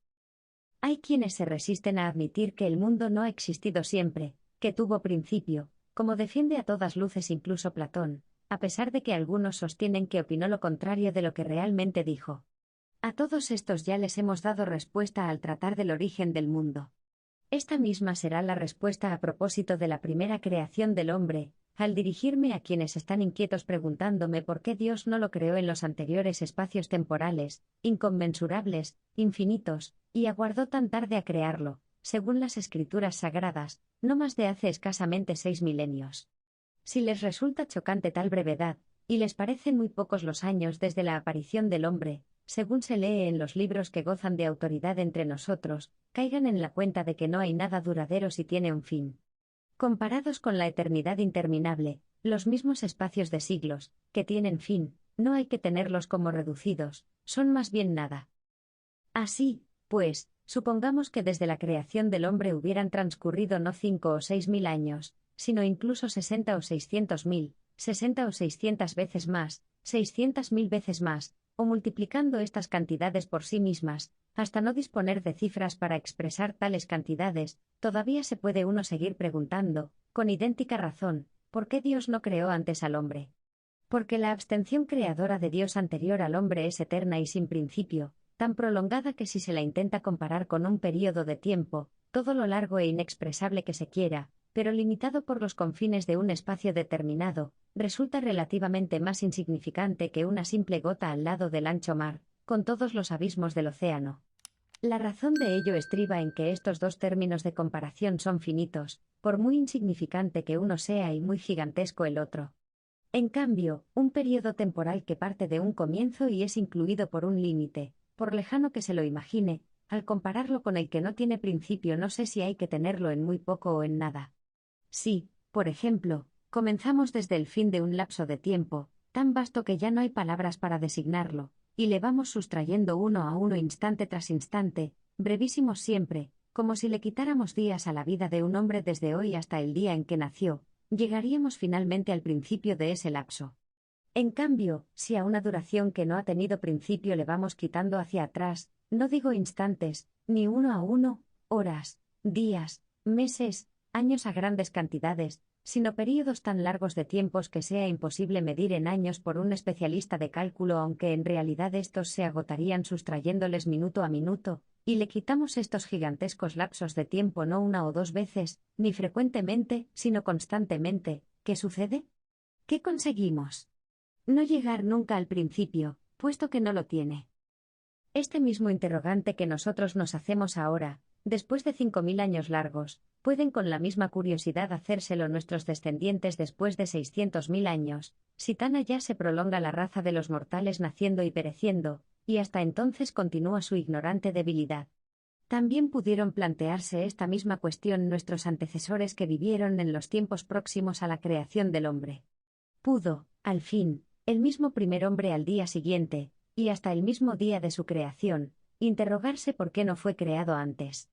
Hay quienes se resisten a admitir que el mundo no ha existido siempre, que tuvo principio, como defiende a todas luces incluso Platón, a pesar de que algunos sostienen que opinó lo contrario de lo que realmente dijo. A todos estos ya les hemos dado respuesta al tratar del origen del mundo. Esta misma será la respuesta a propósito de la primera creación del hombre, al dirigirme a quienes están inquietos preguntándome por qué Dios no lo creó en los anteriores espacios temporales, inconmensurables, infinitos, y aguardó tan tarde a crearlo, según las escrituras sagradas, no más de hace escasamente 6 milenios. Si les resulta chocante tal brevedad, y les parecen muy pocos los años desde la aparición del hombre, según se lee en los libros que gozan de autoridad entre nosotros, caigan en la cuenta de que no hay nada duradero si tiene un fin. Comparados con la eternidad interminable, los mismos espacios de siglos, que tienen fin, no hay que tenerlos como reducidos, son más bien nada. Así, pues, supongamos que desde la creación del hombre hubieran transcurrido no 5 o 6 mil años, sino incluso 60 o 600.000, 60 o 600 veces más, 600.000 veces más, o multiplicando estas cantidades por sí mismas, hasta no disponer de cifras para expresar tales cantidades, todavía se puede uno seguir preguntando, con idéntica razón, ¿por qué Dios no creó antes al hombre? Porque la abstención creadora de Dios anterior al hombre es eterna y sin principio, tan prolongada que si se la intenta comparar con un período de tiempo, todo lo largo e inexpresable que se quiera, pero limitado por los confines de un espacio determinado, resulta relativamente más insignificante que una simple gota al lado del ancho mar, con todos los abismos del océano. La razón de ello estriba en que estos dos términos de comparación son finitos, por muy insignificante que uno sea y muy gigantesco el otro. En cambio, un período temporal que parte de un comienzo y es incluido por un límite, por lejano que se lo imagine, al compararlo con el que no tiene principio no sé si hay que tenerlo en muy poco o en nada. Si, por ejemplo, comenzamos desde el fin de un lapso de tiempo, tan vasto que ya no hay palabras para designarlo, y le vamos sustrayendo uno a uno instante tras instante, brevísimos siempre, como si le quitáramos días a la vida de un hombre desde hoy hasta el día en que nació, llegaríamos finalmente al principio de ese lapso. En cambio, si a una duración que no ha tenido principio le vamos quitando hacia atrás, no digo instantes, ni uno a uno, horas, días, meses, años a grandes cantidades, sino períodos tan largos de tiempos que sea imposible medir en años por un especialista de cálculo, aunque en realidad estos se agotarían sustrayéndoles minuto a minuto, y le quitamos estos gigantescos lapsos de tiempo no una o dos veces, ni frecuentemente, sino constantemente. ¿Qué sucede? ¿Qué conseguimos? No llegar nunca al principio, puesto que no lo tiene. Este mismo interrogante que nosotros nos hacemos ahora, después de 5000 años largos, pueden con la misma curiosidad hacérselo nuestros descendientes después de 600.000 años, si tan allá se prolonga la raza de los mortales naciendo y pereciendo, y hasta entonces continúa su ignorante debilidad. También pudieron plantearse esta misma cuestión nuestros antecesores que vivieron en los tiempos próximos a la creación del hombre. Pudo, al fin, el mismo primer hombre al día siguiente, y hasta el mismo día de su creación, interrogarse por qué no fue creado antes.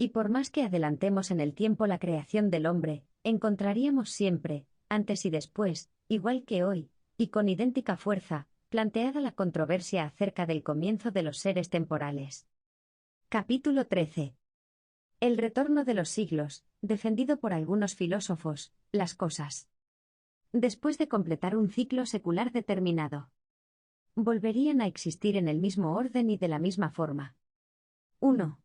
Y por más que adelantemos en el tiempo la creación del hombre, encontraríamos siempre, antes y después, igual que hoy, y con idéntica fuerza, planteada la controversia acerca del comienzo de los seres temporales. Capítulo 13. El retorno de los siglos, defendido por algunos filósofos, las cosas. Después de completar un ciclo secular determinado, volverían a existir en el mismo orden y de la misma forma. 1.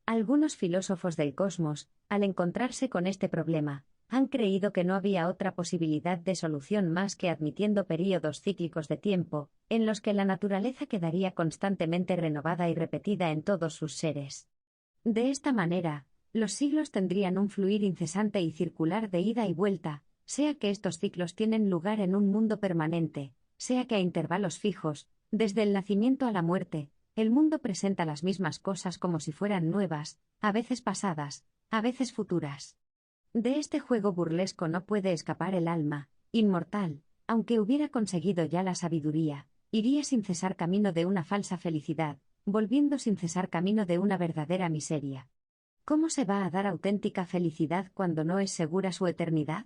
Algunos filósofos del cosmos, al encontrarse con este problema, han creído que no había otra posibilidad de solución más que admitiendo períodos cíclicos de tiempo, en los que la naturaleza quedaría constantemente renovada y repetida en todos sus seres. De esta manera, los siglos tendrían un fluir incesante y circular de ida y vuelta, sea que estos ciclos tienen lugar en un mundo permanente, sea que a intervalos fijos, desde el nacimiento a la muerte, el mundo presenta las mismas cosas como si fueran nuevas, a veces pasadas, a veces futuras. De este juego burlesco no puede escapar el alma, inmortal, aunque hubiera conseguido ya la sabiduría, iría sin cesar camino de una falsa felicidad, volviendo sin cesar camino de una verdadera miseria. ¿Cómo se va a dar auténtica felicidad cuando no es segura su eternidad?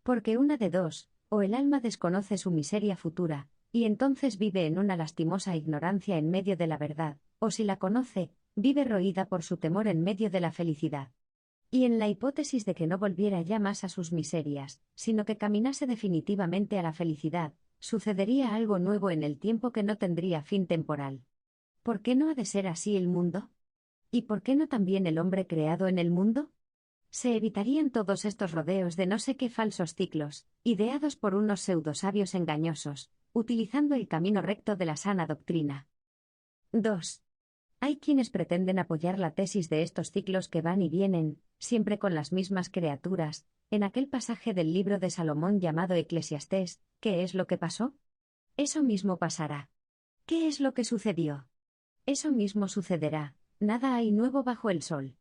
Porque una de dos, o el alma desconoce su miseria futura, y entonces vive en una lastimosa ignorancia en medio de la verdad, o si la conoce, vive roída por su temor en medio de la felicidad. Y en la hipótesis de que no volviera ya más a sus miserias, sino que caminase definitivamente a la felicidad, sucedería algo nuevo en el tiempo que no tendría fin temporal. ¿Por qué no ha de ser así el mundo? ¿Y por qué no también el hombre creado en el mundo? Se evitarían todos estos rodeos de no sé qué falsos ciclos, ideados por unos pseudosabios engañosos, utilizando el camino recto de la sana doctrina. 2. Hay quienes pretenden apoyar la tesis de estos ciclos que van y vienen, siempre con las mismas criaturas, en aquel pasaje del libro de Salomón llamado Eclesiastés. ¿Qué es lo que pasó? Eso mismo pasará. ¿Qué es lo que sucedió? Eso mismo sucederá, nada hay nuevo bajo el sol.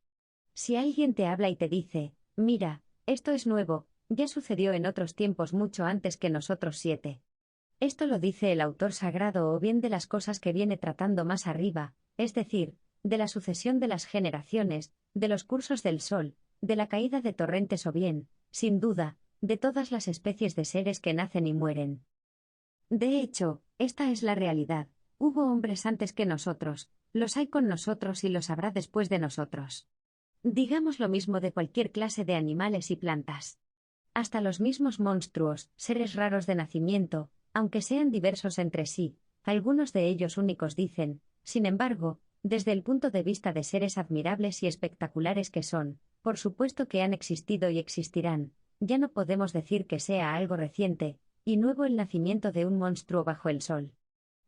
Si alguien te habla y te dice, mira, esto es nuevo, ya sucedió en otros tiempos mucho antes que nosotros 7. Esto lo dice el autor sagrado o bien de las cosas que viene tratando más arriba, es decir, de la sucesión de las generaciones, de los cursos del sol, de la caída de torrentes o bien, sin duda, de todas las especies de seres que nacen y mueren. De hecho, esta es la realidad, hubo hombres antes que nosotros, los hay con nosotros y los habrá después de nosotros. Digamos lo mismo de cualquier clase de animales y plantas. Hasta los mismos monstruos, seres raros de nacimiento, aunque sean diversos entre sí, algunos de ellos únicos dicen, sin embargo, desde el punto de vista de seres admirables y espectaculares que son, por supuesto que han existido y existirán, ya no podemos decir que sea algo reciente y nuevo el nacimiento de un monstruo bajo el sol.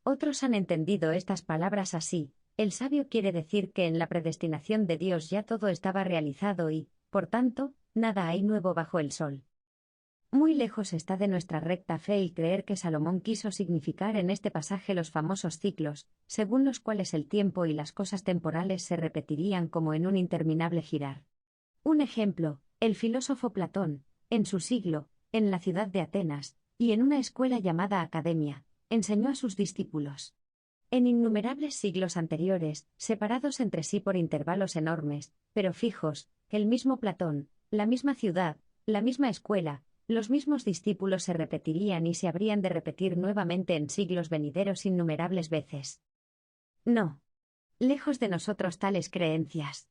Otros han entendido estas palabras así: el sabio quiere decir que en la predestinación de Dios ya todo estaba realizado y, por tanto, nada hay nuevo bajo el sol. Muy lejos está de nuestra recta fe el creer que Salomón quiso significar en este pasaje los famosos ciclos, según los cuales el tiempo y las cosas temporales se repetirían como en un interminable girar. Un ejemplo, el filósofo Platón, en su siglo, en la ciudad de Atenas, y en una escuela llamada Academia, enseñó a sus discípulos. En innumerables siglos anteriores, separados entre sí por intervalos enormes, pero fijos, el mismo Platón, la misma ciudad, la misma escuela, los mismos discípulos se repetirían y se habrían de repetir nuevamente en siglos venideros innumerables veces. No. Lejos de nosotros tales creencias.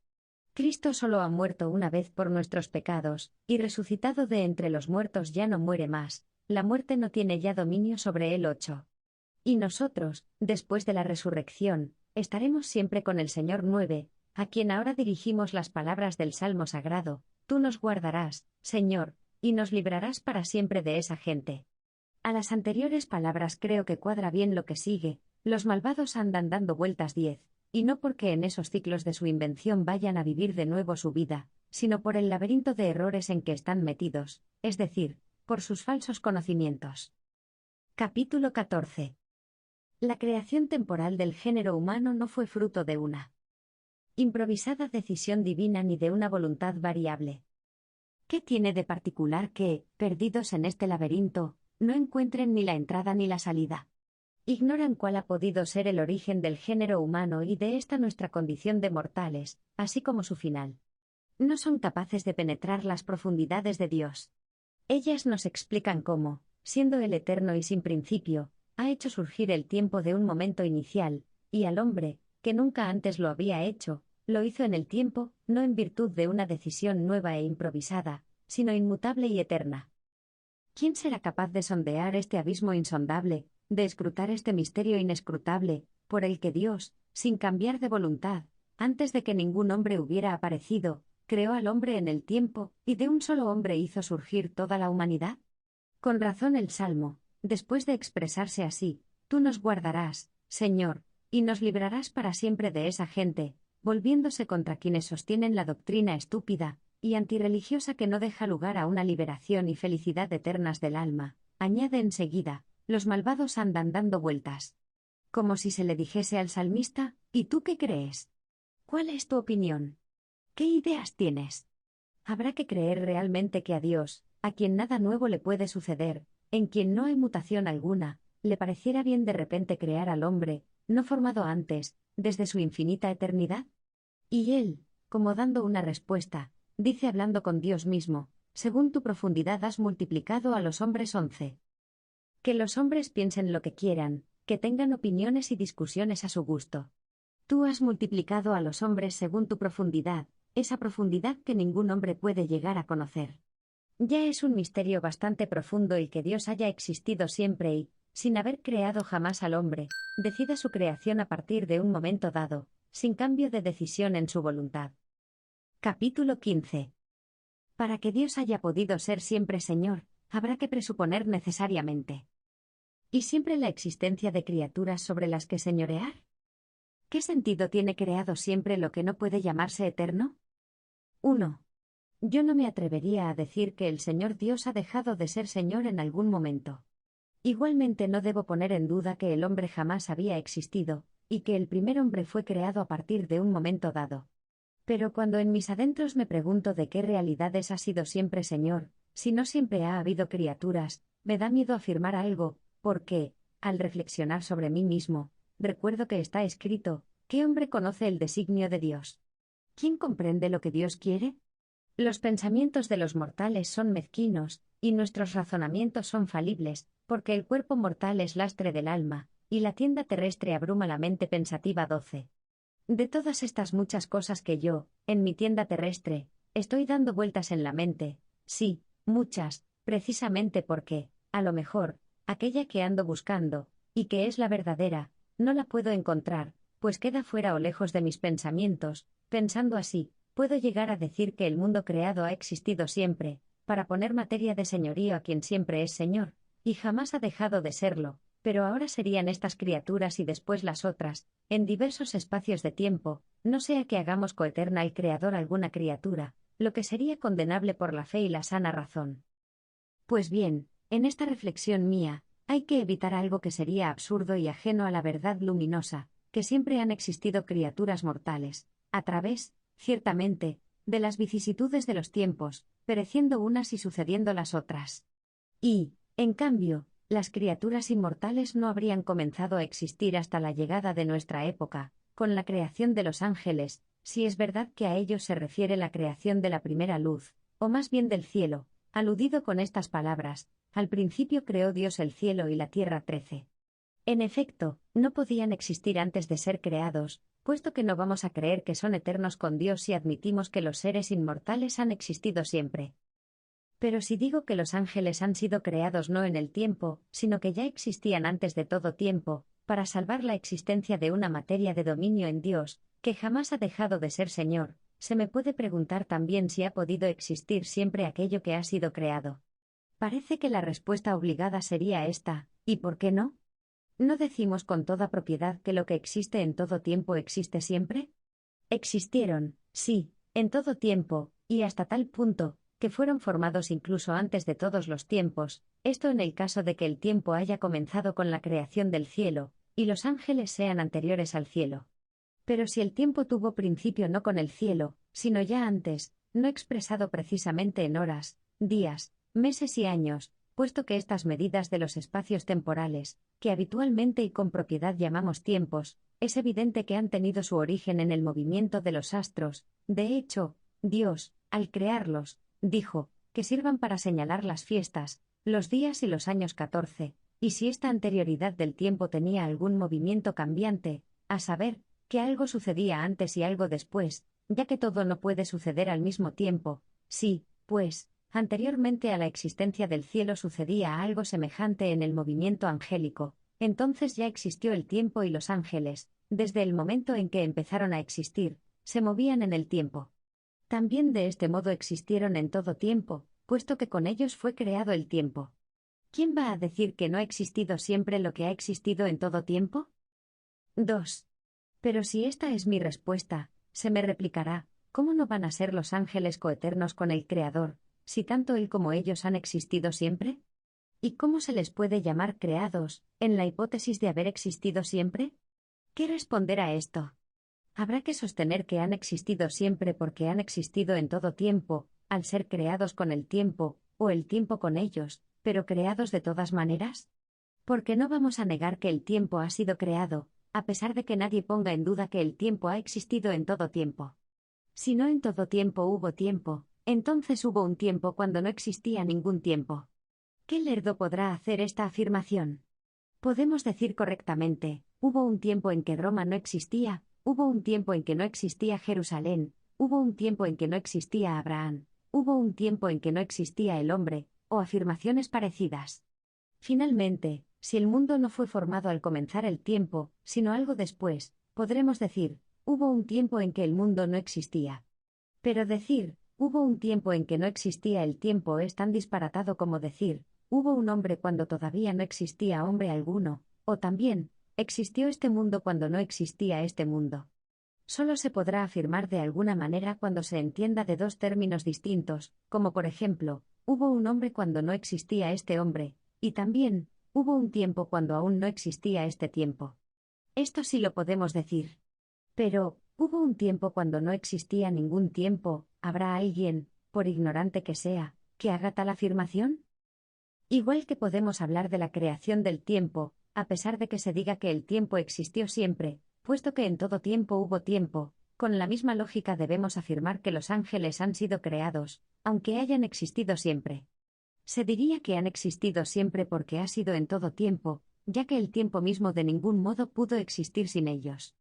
Cristo solo ha muerto una vez por nuestros pecados, y resucitado de entre los muertos ya no muere más, la muerte no tiene ya dominio sobre él. 8. Y nosotros, después de la resurrección, estaremos siempre con el Señor. 9, a quien ahora dirigimos las palabras del Salmo sagrado: Tú nos guardarás, Señor, y nos librarás para siempre de esa gente. A las anteriores palabras creo que cuadra bien lo que sigue: los malvados andan dando vueltas 10, y no porque en esos ciclos de su invención vayan a vivir de nuevo su vida, sino por el laberinto de errores en que están metidos, es decir, por sus falsos conocimientos. Capítulo 14. La creación temporal del género humano no fue fruto de una improvisada decisión divina ni de una voluntad variable. ¿Qué tiene de particular que, perdidos en este laberinto, no encuentren ni la entrada ni la salida? Ignoran cuál ha podido ser el origen del género humano y de esta nuestra condición de mortales, así como su final. No son capaces de penetrar las profundidades de Dios. Ellas nos explican cómo, siendo Él eterno y sin principio, ha hecho surgir el tiempo de un momento inicial, y al hombre, que nunca antes lo había hecho, lo hizo en el tiempo, no en virtud de una decisión nueva e improvisada, sino inmutable y eterna. ¿Quién será capaz de sondear este abismo insondable, de escrutar este misterio inescrutable, por el que Dios, sin cambiar de voluntad, antes de que ningún hombre hubiera aparecido, creó al hombre en el tiempo, y de un solo hombre hizo surgir toda la humanidad? Con razón el Salmo, después de expresarse así: Tú nos guardarás, Señor, y nos librarás para siempre de esa gente, volviéndose contra quienes sostienen la doctrina estúpida y antirreligiosa que no deja lugar a una liberación y felicidad eternas del alma, añade enseguida: los malvados andan dando vueltas. Como si se le dijese al salmista: ¿y tú qué crees? ¿Cuál es tu opinión? ¿Qué ideas tienes? Habrá que creer realmente que a Dios, a quien nada nuevo le puede suceder, en quien no hay mutación alguna, le pareciera bien de repente crear al hombre, no formado antes, desde su infinita eternidad. Y él, como dando una respuesta, dice hablando con Dios mismo: según tu profundidad has multiplicado a los hombres. 11. Que los hombres piensen lo que quieran, que tengan opiniones y discusiones a su gusto. Tú has multiplicado a los hombres según tu profundidad, esa profundidad que ningún hombre puede llegar a conocer. Ya es un misterio bastante profundo el que Dios haya existido siempre y, sin haber creado jamás al hombre, decida su creación a partir de un momento dado, sin cambio de decisión en su voluntad. Capítulo 15. Para que Dios haya podido ser siempre Señor, habrá que presuponer necesariamente ¿y siempre la existencia de criaturas sobre las que señorear? ¿Qué sentido tiene creado siempre lo que no puede llamarse eterno? 1. Yo no me atrevería a decir que el Señor Dios ha dejado de ser Señor en algún momento. Igualmente no debo poner en duda que el hombre jamás había existido, y que el primer hombre fue creado a partir de un momento dado. Pero cuando en mis adentros me pregunto de qué realidades ha sido siempre Señor, si no siempre ha habido criaturas, me da miedo afirmar algo, porque, al reflexionar sobre mí mismo, recuerdo que está escrito: ¿qué hombre conoce el designio de Dios? ¿Quién comprende lo que Dios quiere? Los pensamientos de los mortales son mezquinos, y nuestros razonamientos son falibles, porque el cuerpo mortal es lastre del alma, y la tienda terrestre abruma la mente pensativa. 12. De todas estas muchas cosas que yo, en mi tienda terrestre, estoy dando vueltas en la mente, sí, muchas, precisamente porque, a lo mejor, aquella que ando buscando, y que es la verdadera, no la puedo encontrar, pues queda fuera o lejos de mis pensamientos. Pensando así, puedo llegar a decir que el mundo creado ha existido siempre, para poner materia de señorío a quien siempre es Señor, y jamás ha dejado de serlo, pero ahora serían estas criaturas y después las otras, en diversos espacios de tiempo, no sea que hagamos coeterna al Creador alguna criatura, lo que sería condenable por la fe y la sana razón. Pues bien, en esta reflexión mía, hay que evitar algo que sería absurdo y ajeno a la verdad luminosa, que siempre han existido criaturas mortales, a través, ciertamente, de las vicisitudes de los tiempos, pereciendo unas y sucediendo las otras. Y, en cambio, las criaturas inmortales no habrían comenzado a existir hasta la llegada de nuestra época, con la creación de los ángeles, si es verdad que a ellos se refiere la creación de la primera luz, o más bien del cielo, aludido con estas palabras: al principio creó Dios el cielo y la tierra. 13. En efecto, no podían existir antes de ser creados, puesto que no vamos a creer que son eternos con Dios si admitimos que los seres inmortales han existido siempre. Pero si digo que los ángeles han sido creados no en el tiempo, sino que ya existían antes de todo tiempo, para salvar la existencia de una materia de dominio en Dios, que jamás ha dejado de ser Señor, se me puede preguntar también si ha podido existir siempre aquello que ha sido creado. Parece que la respuesta obligada sería esta, ¿y por qué no? ¿No decimos con toda propiedad que lo que existe en todo tiempo existe siempre? Existieron, sí, en todo tiempo, y hasta tal punto, que fueron formados incluso antes de todos los tiempos, esto en el caso de que el tiempo haya comenzado con la creación del cielo, y los ángeles sean anteriores al cielo. Pero si el tiempo tuvo principio no con el cielo, sino ya antes, no expresado precisamente en horas, días, meses y años, puesto que estas medidas de los espacios temporales, que habitualmente y con propiedad llamamos tiempos, es evidente que han tenido su origen en el movimiento de los astros. De hecho, Dios, al crearlos, dijo, que sirvan para señalar las fiestas, los días y los años 14, y si esta anterioridad del tiempo tenía algún movimiento cambiante, a saber, que algo sucedía antes y algo después, ya que todo no puede suceder al mismo tiempo, sí, pues, anteriormente a la existencia del cielo sucedía algo semejante en el movimiento angélico, entonces ya existió el tiempo y los ángeles, desde el momento en que empezaron a existir, se movían en el tiempo. También de este modo existieron en todo tiempo, puesto que con ellos fue creado el tiempo. ¿Quién va a decir que no ha existido siempre lo que ha existido en todo tiempo? 2. Pero si esta es mi respuesta, se me replicará, ¿cómo no van a ser los ángeles coeternos con el Creador, si tanto él como ellos han existido siempre? ¿Y cómo se les puede llamar creados, en la hipótesis de haber existido siempre? ¿Qué responder a esto? Habrá que sostener que han existido siempre porque han existido en todo tiempo, al ser creados con el tiempo, o el tiempo con ellos, pero creados de todas maneras. Porque no vamos a negar que el tiempo ha sido creado, a pesar de que nadie ponga en duda que el tiempo ha existido en todo tiempo. Si no en todo tiempo hubo tiempo, entonces hubo un tiempo cuando no existía ningún tiempo. ¿Qué lerdo podrá hacer esta afirmación? Podemos decir correctamente, hubo un tiempo en que Roma no existía, hubo un tiempo en que no existía Jerusalén, hubo un tiempo en que no existía Abraham, hubo un tiempo en que no existía el hombre, o afirmaciones parecidas. Finalmente, si el mundo no fue formado al comenzar el tiempo, sino algo después, podremos decir, hubo un tiempo en que el mundo no existía. Pero decir, hubo un tiempo en que no existía el tiempo es tan disparatado como decir, hubo un hombre cuando todavía no existía hombre alguno, o también, existió este mundo cuando no existía este mundo. Solo se podrá afirmar de alguna manera cuando se entienda de dos términos distintos, como por ejemplo, hubo un hombre cuando no existía este hombre, y también, hubo un tiempo cuando aún no existía este tiempo. Esto sí lo podemos decir. Pero, ¿hubo un tiempo cuando no existía ningún tiempo? ¿Habrá alguien, por ignorante que sea, que haga tal afirmación? Igual que podemos hablar de la creación del tiempo, a pesar de que se diga que el tiempo existió siempre, puesto que en todo tiempo hubo tiempo, con la misma lógica debemos afirmar que los ángeles han sido creados, aunque hayan existido siempre. Se diría que han existido siempre porque ha sido en todo tiempo, ya que el tiempo mismo de ningún modo pudo existir sin ellos.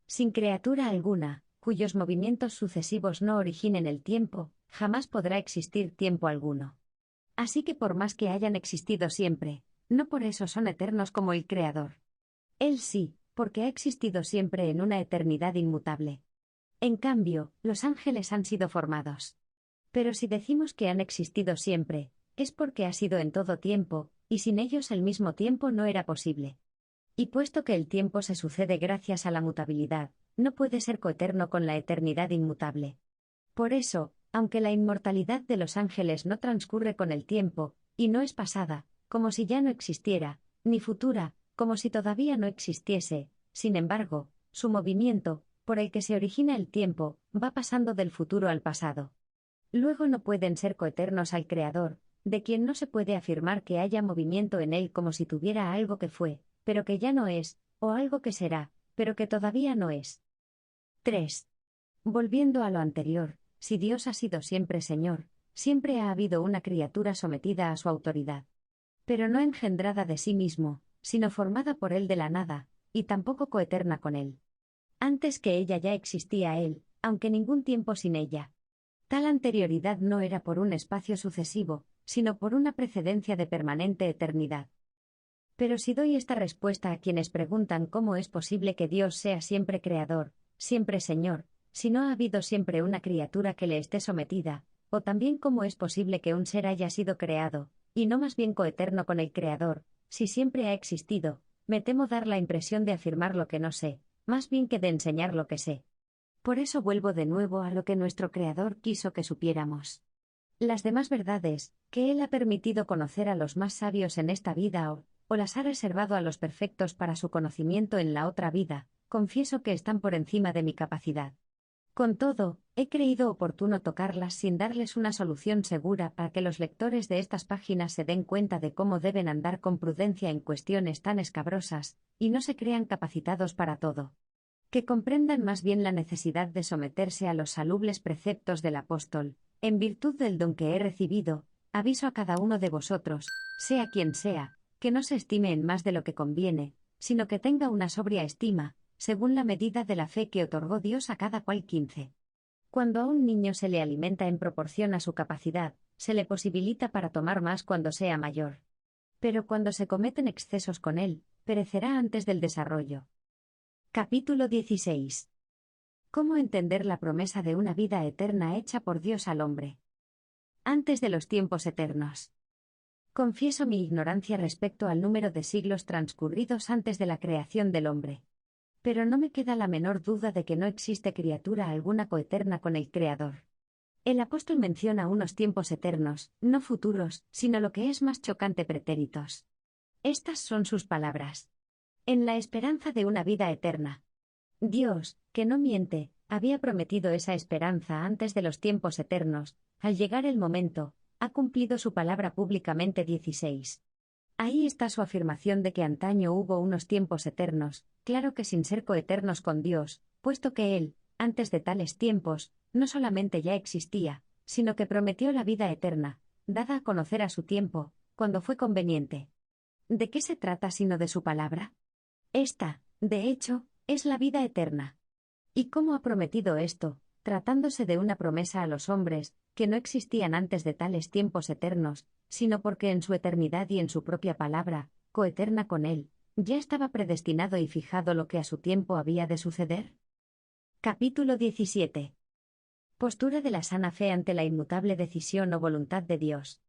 Sin criatura alguna, cuyos movimientos sucesivos no originen el tiempo, jamás podrá existir tiempo alguno. Así que por más que hayan existido siempre, no por eso son eternos como el Creador. Él sí, porque ha existido siempre en una eternidad inmutable. En cambio, los ángeles han sido formados. Pero si decimos que han existido siempre, es porque ha sido en todo tiempo, y sin ellos el mismo tiempo no era posible. Y puesto que el tiempo se sucede gracias a la mutabilidad, no puede ser coeterno con la eternidad inmutable. Por eso, aunque la inmortalidad de los ángeles no transcurre con el tiempo, y no es pasada, como si ya no existiera, ni futura, como si todavía no existiese, sin embargo, su movimiento, por el que se origina el tiempo, va pasando del futuro al pasado. Luego no pueden ser coeternos al Creador, de quien no se puede afirmar que haya movimiento en él como si tuviera algo que fue, pero que ya no es, o algo que será, pero que todavía no es. 3. Volviendo a lo anterior, si Dios ha sido siempre Señor, siempre ha habido una criatura sometida a su autoridad. Pero no engendrada de sí mismo, sino formada por él de la nada, y tampoco coeterna con él. Antes que ella ya existía él, aunque ningún tiempo sin ella. Tal anterioridad no era por un espacio sucesivo, sino por una precedencia de permanente eternidad. Pero si doy esta respuesta a quienes preguntan cómo es posible que Dios sea siempre creador, siempre Señor, si no ha habido siempre una criatura que le esté sometida, o también cómo es posible que un ser haya sido creado, y no más bien coeterno con el Creador, si siempre ha existido, me temo dar la impresión de afirmar lo que no sé, más bien que de enseñar lo que sé. Por eso vuelvo de nuevo a lo que nuestro Creador quiso que supiéramos. Las demás verdades, que Él ha permitido conocer a los más sabios en esta vida o las ha reservado a los perfectos para su conocimiento en la otra vida, confieso que están por encima de mi capacidad. Con todo, he creído oportuno tocarlas sin darles una solución segura para que los lectores de estas páginas se den cuenta de cómo deben andar con prudencia en cuestiones tan escabrosas, y no se crean capacitados para todo. Que comprendan más bien la necesidad de someterse a los salubles preceptos del apóstol, en virtud del don que he recibido, aviso a cada uno de vosotros, sea quien sea, que no se estime en más de lo que conviene, sino que tenga una sobria estima, según la medida de la fe que otorgó Dios a cada cual 15. Cuando a un niño se le alimenta en proporción a su capacidad, se le posibilita para tomar más cuando sea mayor. Pero cuando se cometen excesos con él, perecerá antes del desarrollo. Capítulo 16. ¿Cómo entender la promesa de una vida eterna hecha por Dios al hombre? Antes de los tiempos eternos. Confieso mi ignorancia respecto al número de siglos transcurridos antes de la creación del hombre. Pero no me queda la menor duda de que no existe criatura alguna coeterna con el Creador. El apóstol menciona unos tiempos eternos, no futuros, sino lo que es más chocante, pretéritos. Estas son sus palabras. En la esperanza de una vida eterna. Dios, que no miente, había prometido esa esperanza antes de los tiempos eternos, al llegar el momento, ha cumplido su palabra públicamente. 16. Ahí está su afirmación de que antaño hubo unos tiempos eternos, claro que sin ser coeternos con Dios, puesto que Él, antes de tales tiempos, no solamente ya existía, sino que prometió la vida eterna, dada a conocer a su tiempo, cuando fue conveniente. ¿De qué se trata sino de su palabra? Esta, de hecho, es la vida eterna. ¿Y cómo ha prometido esto, tratándose de una promesa a los hombres, que no existían antes de tales tiempos eternos, sino porque en su eternidad y en su propia palabra, coeterna con Él, ya estaba predestinado y fijado lo que a su tiempo había de suceder? Capítulo 17. Postura de la sana fe ante la inmutable decisión o voluntad de Dios.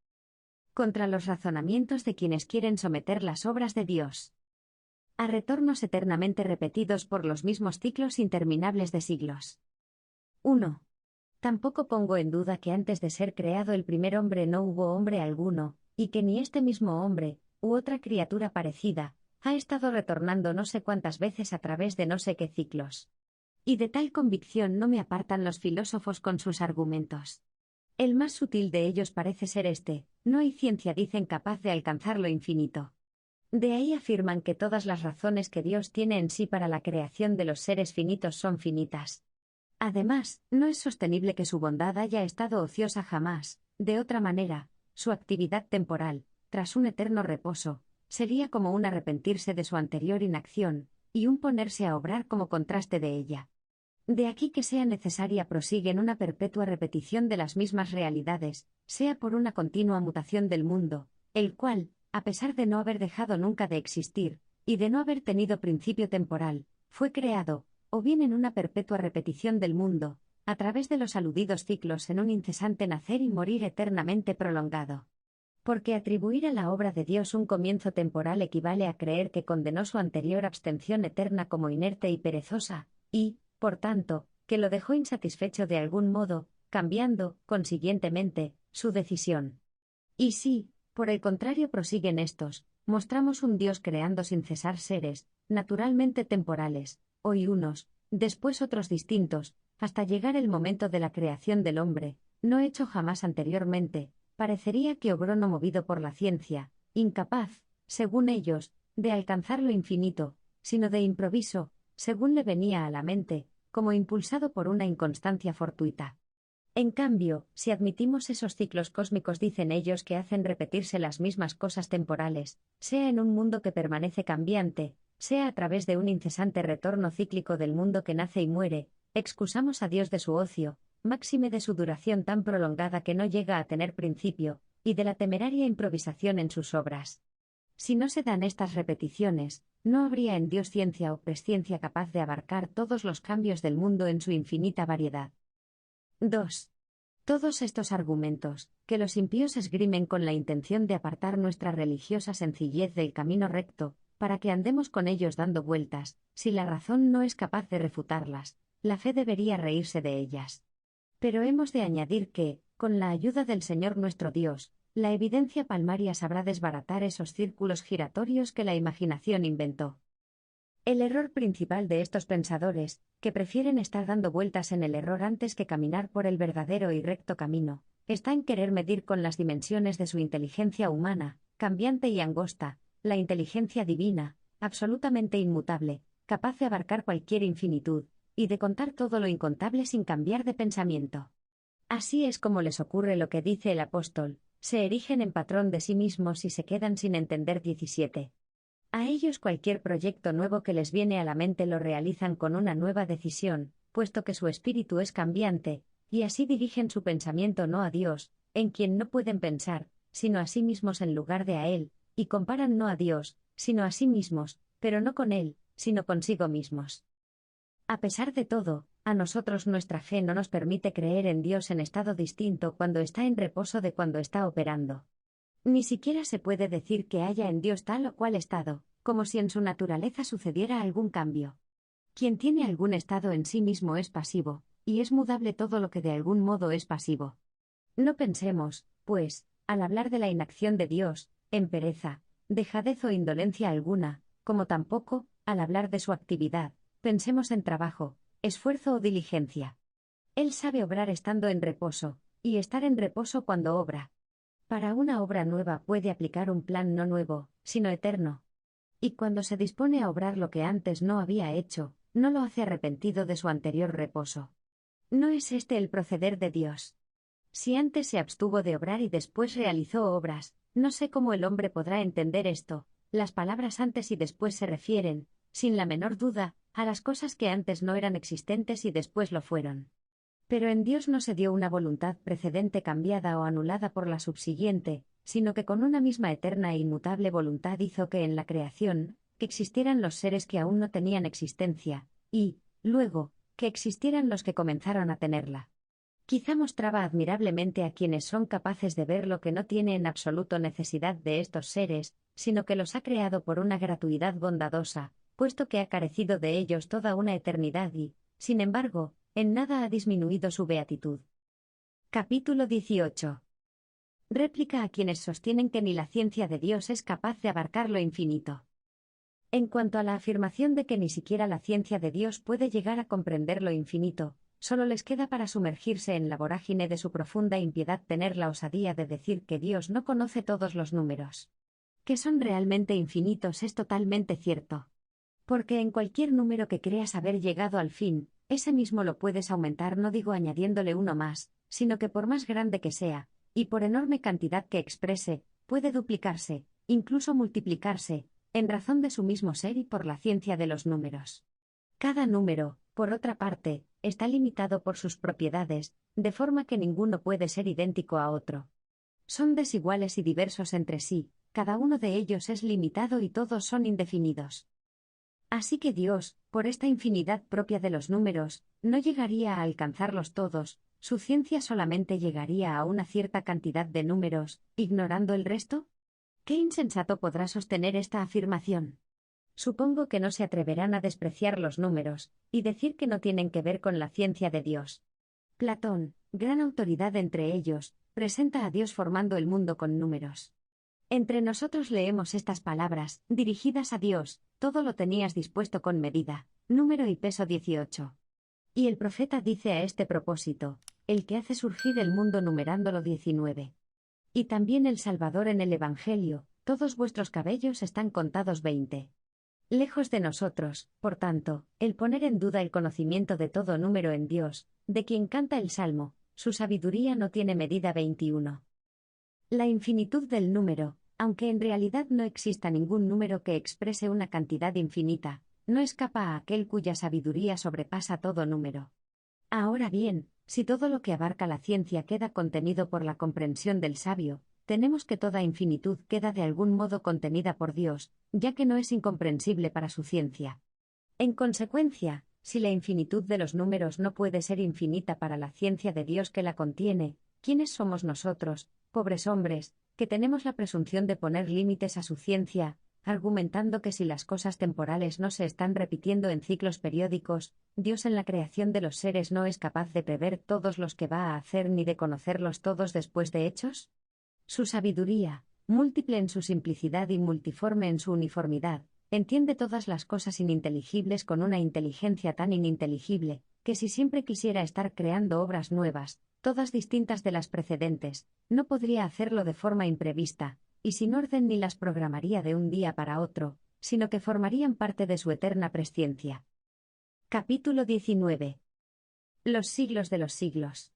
Contra los razonamientos de quienes quieren someter las obras de Dios a retornos eternamente repetidos por los mismos ciclos interminables de siglos. 1. Tampoco pongo en duda que antes de ser creado el primer hombre no hubo hombre alguno, y que ni este mismo hombre, u otra criatura parecida, ha estado retornando no sé cuántas veces a través de no sé qué ciclos. Y de tal convicción no me apartan los filósofos con sus argumentos. El más sutil de ellos parece ser este: no hay ciencia, dicen, capaz de alcanzar lo infinito. De ahí afirman que todas las razones que Dios tiene en sí para la creación de los seres finitos son finitas. Además, no es sostenible que su bondad haya estado ociosa jamás. De otra manera, su actividad temporal, tras un eterno reposo, sería como un arrepentirse de su anterior inacción, y un ponerse a obrar como contraste de ella. De aquí que sea necesaria prosiguen una perpetua repetición de las mismas realidades, sea por una continua mutación del mundo, el cual, a pesar de no haber dejado nunca de existir, y de no haber tenido principio temporal, fue creado, o bien en una perpetua repetición del mundo, a través de los aludidos ciclos en un incesante nacer y morir eternamente prolongado. Porque atribuir a la obra de Dios un comienzo temporal equivale a creer que condenó su anterior abstención eterna como inerte y perezosa, y, por tanto, que lo dejó insatisfecho de algún modo, cambiando, consiguientemente, su decisión. Y sí, por el contrario, prosiguen estos, mostramos un Dios creando sin cesar seres, naturalmente temporales, hoy unos, después otros distintos, hasta llegar el momento de la creación del hombre, no hecho jamás anteriormente, parecería que obró no movido por la ciencia, incapaz, según ellos, de alcanzar lo infinito, sino de improviso, según le venía a la mente, como impulsado por una inconstancia fortuita. En cambio, si admitimos esos ciclos cósmicos, dicen ellos, que hacen repetirse las mismas cosas temporales, sea en un mundo que permanece cambiante, sea a través de un incesante retorno cíclico del mundo que nace y muere, excusamos a Dios de su ocio, máxime de su duración tan prolongada que no llega a tener principio, y de la temeraria improvisación en sus obras. Si no se dan estas repeticiones, no habría en Dios ciencia o presciencia capaz de abarcar todos los cambios del mundo en su infinita variedad. 2. Todos estos argumentos, que los impíos esgrimen con la intención de apartar nuestra religiosa sencillez del camino recto, para que andemos con ellos dando vueltas, si la razón no es capaz de refutarlas, la fe debería reírse de ellas. Pero hemos de añadir que, con la ayuda del Señor nuestro Dios, la evidencia palmaria sabrá desbaratar esos círculos giratorios que la imaginación inventó. El error principal de estos pensadores, que prefieren estar dando vueltas en el error antes que caminar por el verdadero y recto camino, está en querer medir con las dimensiones de su inteligencia humana, cambiante y angosta, la inteligencia divina, absolutamente inmutable, capaz de abarcar cualquier infinitud, y de contar todo lo incontable sin cambiar de pensamiento. Así es como les ocurre lo que dice el apóstol, se erigen en patrón de sí mismos y se quedan sin entender. 17. A ellos cualquier proyecto nuevo que les viene a la mente lo realizan con una nueva decisión, puesto que su espíritu es cambiante, y así dirigen su pensamiento no a Dios, en quien no pueden pensar, sino a sí mismos en lugar de a Él, y comparan no a Dios, sino a sí mismos, pero no con Él, sino consigo mismos. A pesar de todo, a nosotros nuestra fe no nos permite creer en Dios en estado distinto cuando está en reposo de cuando está operando. Ni siquiera se puede decir que haya en Dios tal o cual estado, como si en su naturaleza sucediera algún cambio. Quien tiene algún estado en sí mismo es pasivo, y es mudable todo lo que de algún modo es pasivo. No pensemos, pues, al hablar de la inacción de Dios, en pereza, dejadez o indolencia alguna, como tampoco, al hablar de su actividad, pensemos en trabajo, esfuerzo o diligencia. Él sabe obrar estando en reposo, y estar en reposo cuando obra. Para una obra nueva puede aplicar un plan no nuevo, sino eterno. Y cuando se dispone a obrar lo que antes no había hecho, no lo hace arrepentido de su anterior reposo. ¿No es este el proceder de Dios? Si antes se abstuvo de obrar y después realizó obras, no sé cómo el hombre podrá entender esto. Las palabras antes y después se refieren, sin la menor duda, a las cosas que antes no eran existentes y después lo fueron. Pero en Dios no se dio una voluntad precedente cambiada o anulada por la subsiguiente, sino que con una misma eterna e inmutable voluntad hizo que en la creación, que existieran los seres que aún no tenían existencia, y, luego, que existieran los que comenzaron a tenerla. Quizá mostraba admirablemente a quienes son capaces de ver lo que no tiene en absoluto necesidad de estos seres, sino que los ha creado por una gratuidad bondadosa, puesto que ha carecido de ellos toda una eternidad y, sin embargo, en nada ha disminuido su beatitud. Capítulo 18. Réplica a quienes sostienen que ni la ciencia de Dios es capaz de abarcar lo infinito. En cuanto a la afirmación de que ni siquiera la ciencia de Dios puede llegar a comprender lo infinito, solo les queda para sumergirse en la vorágine de su profunda impiedad tener la osadía de decir que Dios no conoce todos los números. Que son realmente infinitos es totalmente cierto. Porque en cualquier número que creas haber llegado al fin, ese mismo lo puedes aumentar, no digo añadiéndole uno más, sino que por más grande que sea, y por enorme cantidad que exprese, puede duplicarse, incluso multiplicarse, en razón de su mismo ser y por la ciencia de los números. Cada número, por otra parte, está limitado por sus propiedades, de forma que ninguno puede ser idéntico a otro. Son desiguales y diversos entre sí, cada uno de ellos es limitado y todos son indefinidos. Así que Dios, por esta infinidad propia de los números, no llegaría a alcanzarlos todos, su ciencia solamente llegaría a una cierta cantidad de números, ignorando el resto. ¿Qué insensato podrá sostener esta afirmación? Supongo que no se atreverán a despreciar los números, y decir que no tienen que ver con la ciencia de Dios. Platón, gran autoridad entre ellos, presenta a Dios formando el mundo con números. Entre nosotros leemos estas palabras, dirigidas a Dios: todo lo tenías dispuesto con medida, número y peso 18. Y el profeta dice a este propósito: el que hace surgir el mundo numerándolo 19. Y también el Salvador en el Evangelio: todos vuestros cabellos están contados 20. Lejos de nosotros, por tanto, el poner en duda el conocimiento de todo número en Dios, de quien canta el Salmo: su sabiduría no tiene medida 21. La infinitud del número, Aunque en realidad no exista ningún número que exprese una cantidad infinita, no escapa a aquel cuya sabiduría sobrepasa todo número. Ahora bien, si todo lo que abarca la ciencia queda contenido por la comprensión del sabio, tenemos que toda infinitud queda de algún modo contenida por Dios, ya que no es incomprensible para su ciencia. En consecuencia, si la infinitud de los números no puede ser infinita para la ciencia de Dios que la contiene, ¿quiénes somos nosotros, pobres hombres, que tenemos la presunción de poner límites a su ciencia, argumentando que si las cosas temporales no se están repitiendo en ciclos periódicos, Dios en la creación de los seres no es capaz de prever todos los que va a hacer ni de conocerlos todos después de hechos? Su sabiduría, múltiple en su simplicidad y multiforme en su uniformidad, entiende todas las cosas ininteligibles con una inteligencia tan ininteligible, que si siempre quisiera estar creando obras nuevas, todas distintas de las precedentes, no podría hacerlo de forma imprevista, y sin orden ni las programaría de un día para otro, sino que formarían parte de su eterna presciencia. Capítulo 19. Los siglos de los siglos.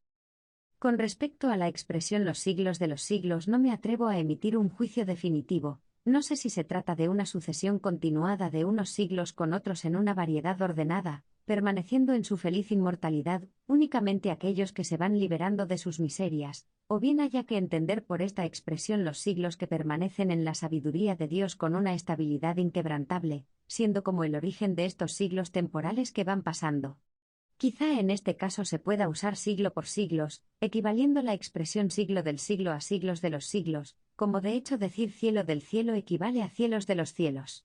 Con respecto a la expresión los siglos de los siglos no me atrevo a emitir un juicio definitivo. No sé si se trata de una sucesión continuada de unos siglos con otros en una variedad ordenada, permaneciendo en su feliz inmortalidad, únicamente aquellos que se van liberando de sus miserias, o bien haya que entender por esta expresión los siglos que permanecen en la sabiduría de Dios con una estabilidad inquebrantable, siendo como el origen de estos siglos temporales que van pasando. Quizá en este caso se pueda usar siglo por siglos, equivaliendo la expresión siglo del siglo a siglos de los siglos, como de hecho decir cielo del cielo equivale a cielos de los cielos.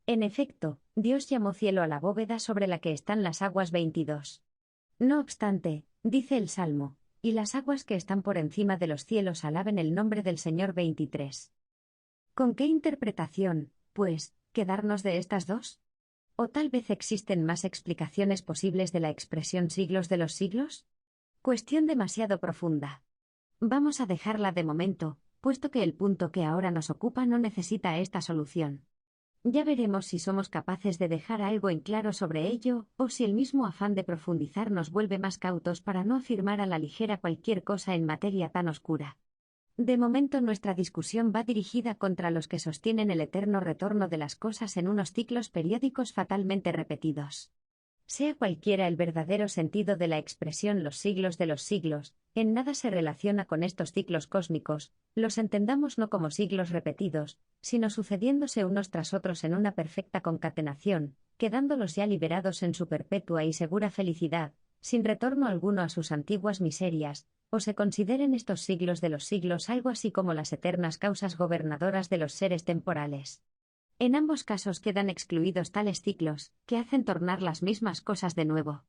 En efecto, Dios llamó cielo a la bóveda sobre la que están las aguas 22. No obstante, dice el Salmo, y las aguas que están por encima de los cielos alaben el nombre del Señor 23. ¿Con qué interpretación, pues, quedarnos de estas dos? ¿O tal vez existen más explicaciones posibles de la expresión siglos de los siglos? Cuestión demasiado profunda. Vamos a dejarla de momento, puesto que el punto que ahora nos ocupa no necesita esta solución. Ya veremos si somos capaces de dejar algo en claro sobre ello, o si el mismo afán de profundizar nos vuelve más cautos para no afirmar a la ligera cualquier cosa en materia tan oscura. De momento nuestra discusión va dirigida contra los que sostienen el eterno retorno de las cosas en unos ciclos periódicos fatalmente repetidos. Sea cualquiera el verdadero sentido de la expresión los siglos de los siglos, en nada se relaciona con estos ciclos cósmicos, los entendamos no como siglos repetidos, sino sucediéndose unos tras otros en una perfecta concatenación, quedándolos ya liberados en su perpetua y segura felicidad, sin retorno alguno a sus antiguas miserias, o se consideren estos siglos de los siglos algo así como las eternas causas gobernadoras de los seres temporales. En ambos casos quedan excluidos tales ciclos, que hacen tornar las mismas cosas de nuevo.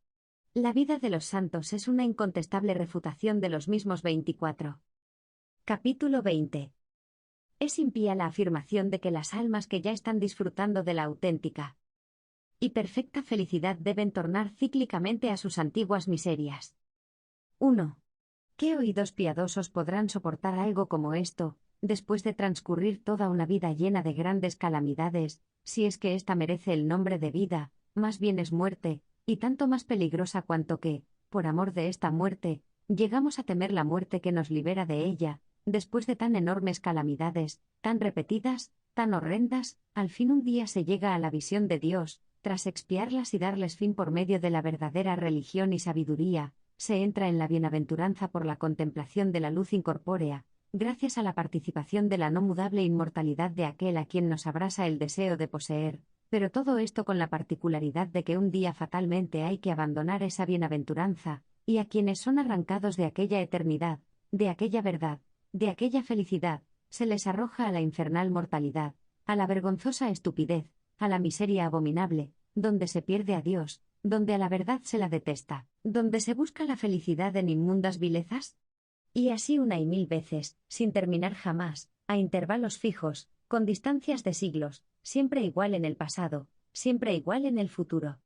La vida de los santos es una incontestable refutación de los mismos 24. Capítulo 20. Es impía la afirmación de que las almas que ya están disfrutando de la auténtica y perfecta felicidad deben tornar cíclicamente a sus antiguas miserias. 1. ¿Qué oídos piadosos podrán soportar algo como esto, después de transcurrir toda una vida llena de grandes calamidades, si es que ésta merece el nombre de vida, más bien es muerte, y tanto más peligrosa cuanto que, por amor de esta muerte, llegamos a temer la muerte que nos libera de ella, después de tan enormes calamidades, tan repetidas, tan horrendas, al fin un día se llega a la visión de Dios, tras expiarlas y darles fin por medio de la verdadera religión y sabiduría, se entra en la bienaventuranza por la contemplación de la luz incorpórea, gracias a la participación de la no mudable inmortalidad de aquel a quien nos abrasa el deseo de poseer, pero todo esto con la particularidad de que un día fatalmente hay que abandonar esa bienaventuranza, y a quienes son arrancados de aquella eternidad, de aquella verdad, de aquella felicidad, se les arroja a la infernal mortalidad, a la vergonzosa estupidez, a la miseria abominable, donde se pierde a Dios, donde a la verdad se la detesta, donde se busca la felicidad en inmundas vilezas. Y así una y mil veces, sin terminar jamás, a intervalos fijos, con distancias de siglos, siempre igual en el pasado, siempre igual en el futuro.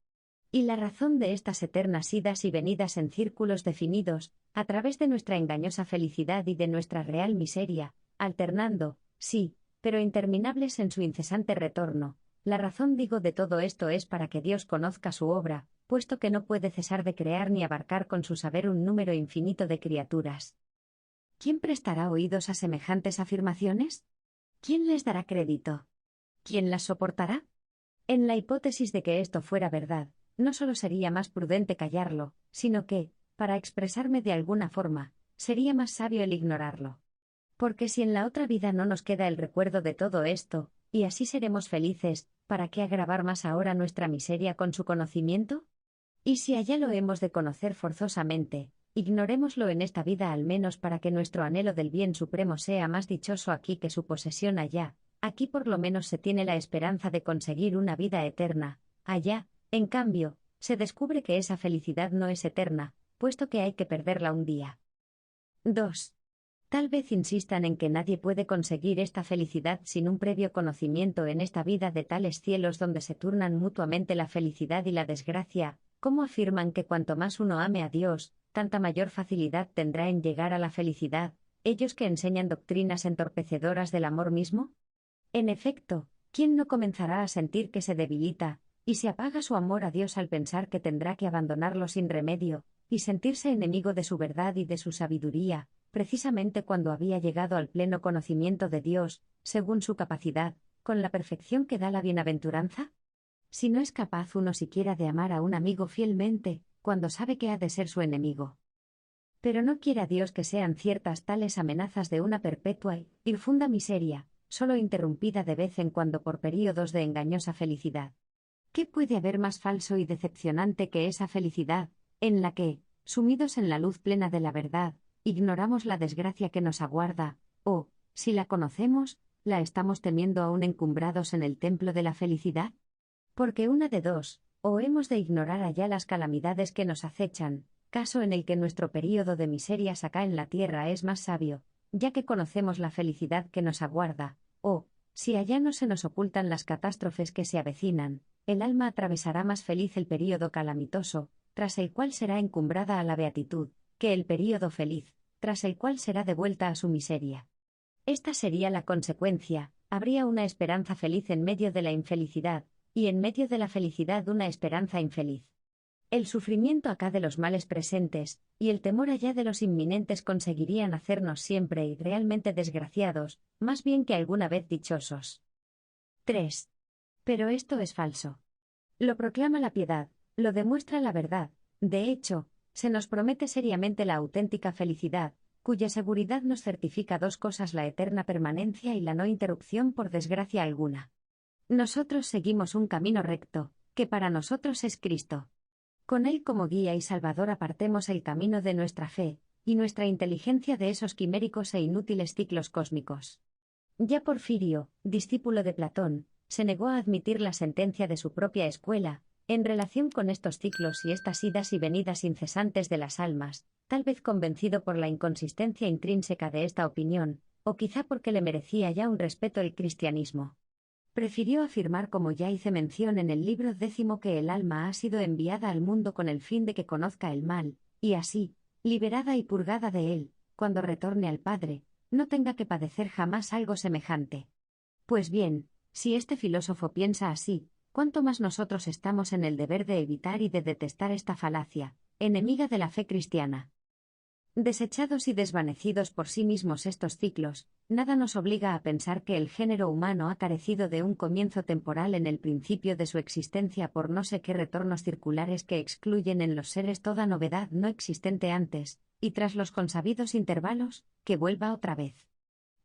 Y la razón de estas eternas idas y venidas en círculos definidos, a través de nuestra engañosa felicidad y de nuestra real miseria, alternando, sí, pero interminables en su incesante retorno, la razón digo de todo esto es para que Dios conozca su obra, puesto que no puede cesar de crear ni abarcar con su saber un número infinito de criaturas. ¿Quién prestará oídos a semejantes afirmaciones? ¿Quién les dará crédito? ¿Quién las soportará? En la hipótesis de que esto fuera verdad, no solo sería más prudente callarlo, sino que, para expresarme de alguna forma, sería más sabio el ignorarlo. Porque si en la otra vida no nos queda el recuerdo de todo esto, y así seremos felices, ¿para qué agravar más ahora nuestra miseria con su conocimiento? Y si allá lo hemos de conocer forzosamente, ignorémoslo en esta vida al menos para que nuestro anhelo del bien supremo sea más dichoso aquí que su posesión allá. Aquí por lo menos se tiene la esperanza de conseguir una vida eterna. Allá, en cambio, se descubre que esa felicidad no es eterna, puesto que hay que perderla un día. 2. Tal vez insistan en que nadie puede conseguir esta felicidad sin un previo conocimiento en esta vida de tales cielos donde se turnan mutuamente la felicidad y la desgracia. ¿Cómo afirman que cuanto más uno ame a Dios, tanta mayor facilidad tendrá en llegar a la felicidad, ellos que enseñan doctrinas entorpecedoras del amor mismo? En efecto, ¿quién no comenzará a sentir que se debilita, y se apaga su amor a Dios al pensar que tendrá que abandonarlo sin remedio, y sentirse enemigo de su verdad y de su sabiduría, precisamente cuando había llegado al pleno conocimiento de Dios, según su capacidad, con la perfección que da la bienaventuranza? Si no es capaz uno siquiera de amar a un amigo fielmente, cuando sabe que ha de ser su enemigo. Pero no quiera Dios que sean ciertas tales amenazas de una perpetua y profunda miseria, solo interrumpida de vez en cuando por períodos de engañosa felicidad. ¿Qué puede haber más falso y decepcionante que esa felicidad, en la que, sumidos en la luz plena de la verdad, ignoramos la desgracia que nos aguarda, o, si la conocemos, la estamos temiendo aún encumbrados en el templo de la felicidad? Porque una de dos, o hemos de ignorar allá las calamidades que nos acechan, caso en el que nuestro período de miserias acá en la tierra es más sabio, ya que conocemos la felicidad que nos aguarda, o, si allá no se nos ocultan las catástrofes que se avecinan, el alma atravesará más feliz el período calamitoso, tras el cual será encumbrada a la beatitud, que el período feliz, tras el cual será devuelta a su miseria. Esta sería la consecuencia, habría una esperanza feliz en medio de la infelicidad, y en medio de la felicidad una esperanza infeliz. El sufrimiento acá de los males presentes, y el temor allá de los inminentes conseguirían hacernos siempre y realmente desgraciados, más bien que alguna vez dichosos. 3. Pero esto es falso. Lo proclama la piedad, lo demuestra la verdad, de hecho, se nos promete seriamente la auténtica felicidad, cuya seguridad nos certifica dos cosas: la eterna permanencia y la no interrupción por desgracia alguna. Nosotros seguimos un camino recto, que para nosotros es Cristo. Con Él como guía y Salvador apartemos el camino de nuestra fe, y nuestra inteligencia de esos quiméricos e inútiles ciclos cósmicos. Ya Porfirio, discípulo de Platón, se negó a admitir la sentencia de su propia escuela, en relación con estos ciclos y estas idas y venidas incesantes de las almas, tal vez convencido por la inconsistencia intrínseca de esta opinión, o quizá porque le merecía ya un respeto el cristianismo. Prefirió afirmar, como ya hice mención en el libro 10, que el alma ha sido enviada al mundo con el fin de que conozca el mal, y así, liberada y purgada de él, cuando retorne al Padre, no tenga que padecer jamás algo semejante. Pues bien, si este filósofo piensa así, ¿cuánto más nosotros estamos en el deber de evitar y de detestar esta falacia, enemiga de la fe cristiana? Desechados y desvanecidos por sí mismos estos ciclos, nada nos obliga a pensar que el género humano ha carecido de un comienzo temporal en el principio de su existencia por no sé qué retornos circulares que excluyen en los seres toda novedad no existente antes, y tras los consabidos intervalos, que vuelva otra vez.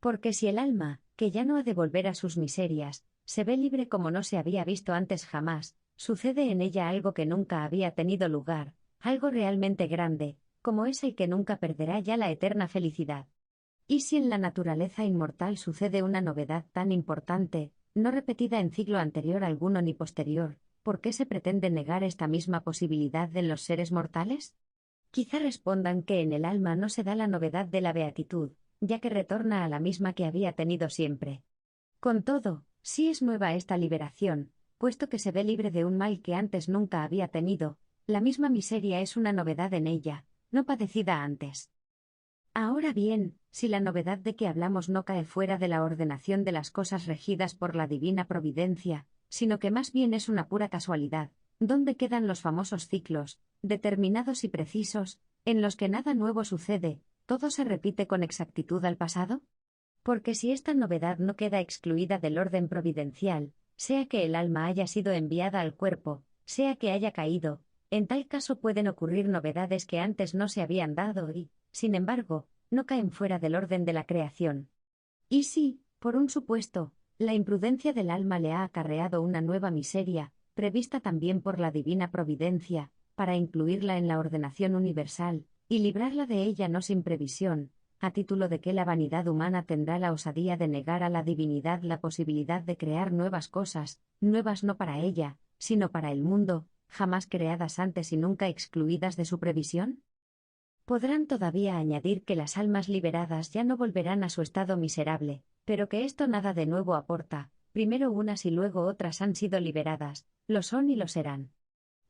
Porque si el alma, que ya no ha de volver a sus miserias, se ve libre como no se había visto antes jamás, sucede en ella algo que nunca había tenido lugar, algo realmente grande, como es el que nunca perderá ya la eterna felicidad. Y si en la naturaleza inmortal sucede una novedad tan importante, no repetida en siglo anterior alguno ni posterior, ¿por qué se pretende negar esta misma posibilidad en los seres mortales? Quizá respondan que en el alma no se da la novedad de la beatitud, ya que retorna a la misma que había tenido siempre. Con todo, sí es nueva esta liberación, puesto que se ve libre de un mal que antes nunca había tenido, la misma miseria es una novedad en ella, no padecida antes. Ahora bien, si la novedad de que hablamos no cae fuera de la ordenación de las cosas regidas por la divina providencia, sino que más bien es una pura casualidad, ¿dónde quedan los famosos ciclos, determinados y precisos, en los que nada nuevo sucede, todo se repite con exactitud al pasado? Porque si esta novedad no queda excluida del orden providencial, sea que el alma haya sido enviada al cuerpo, sea que haya caído, en tal caso pueden ocurrir novedades que antes no se habían dado y, sin embargo, no caen fuera del orden de la creación. Y si, por un supuesto, la imprudencia del alma le ha acarreado una nueva miseria, prevista también por la divina providencia, para incluirla en la ordenación universal, y librarla de ella no sin previsión, a título de que la vanidad humana tendrá la osadía de negar a la divinidad la posibilidad de crear nuevas cosas, nuevas no para ella, sino para el mundo, jamás creadas antes y nunca excluidas de su previsión? Podrán todavía añadir que las almas liberadas ya no volverán a su estado miserable, pero que esto nada de nuevo aporta, primero unas y luego otras han sido liberadas, lo son y lo serán.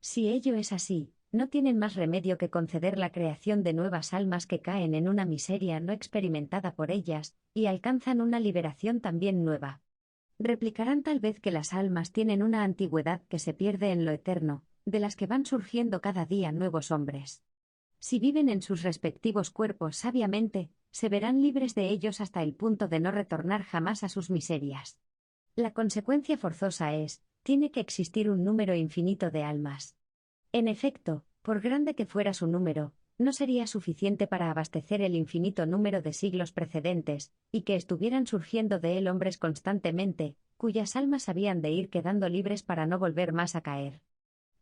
Si ello es así, no tienen más remedio que conceder la creación de nuevas almas que caen en una miseria no experimentada por ellas, y alcanzan una liberación también nueva. Replicarán tal vez que las almas tienen una antigüedad que se pierde en lo eterno, de las que van surgiendo cada día nuevos hombres. Si viven en sus respectivos cuerpos sabiamente, se verán libres de ellos hasta el punto de no retornar jamás a sus miserias. La consecuencia forzosa es, tiene que existir un número infinito de almas. En efecto, por grande que fuera su número, no sería suficiente para abastecer el infinito número de siglos precedentes, y que estuvieran surgiendo de él hombres constantemente, cuyas almas habían de ir quedando libres para no volver más a caer.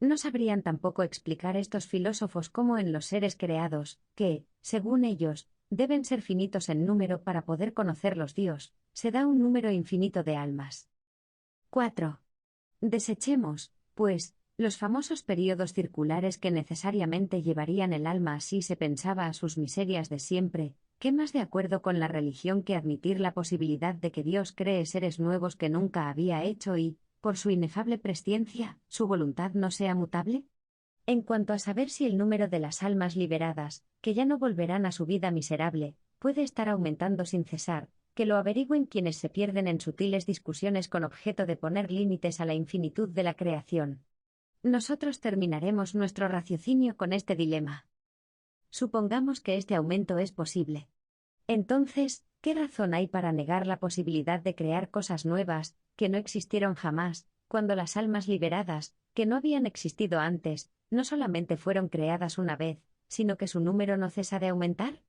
No sabrían tampoco explicar estos filósofos cómo en los seres creados, que, según ellos, deben ser finitos en número para poder conocerlos Dios, se da un número infinito de almas. 4. Desechemos, pues, los famosos períodos circulares que necesariamente llevarían el alma así se pensaba a sus miserias de siempre, ¿qué más de acuerdo con la religión que admitir la posibilidad de que Dios cree seres nuevos que nunca había hecho y, por su inefable presciencia, su voluntad no sea mutable? En cuanto a saber si el número de las almas liberadas, que ya no volverán a su vida miserable, puede estar aumentando sin cesar, que lo averigüen quienes se pierden en sutiles discusiones con objeto de poner límites a la infinitud de la creación. Nosotros terminaremos nuestro raciocinio con este dilema. Supongamos que este aumento es posible. Entonces, ¿qué razón hay para negar la posibilidad de crear cosas nuevas, que no existieron jamás, cuando las almas liberadas, que no habían existido antes, no solamente fueron creadas una vez, sino que su número no cesa de aumentar?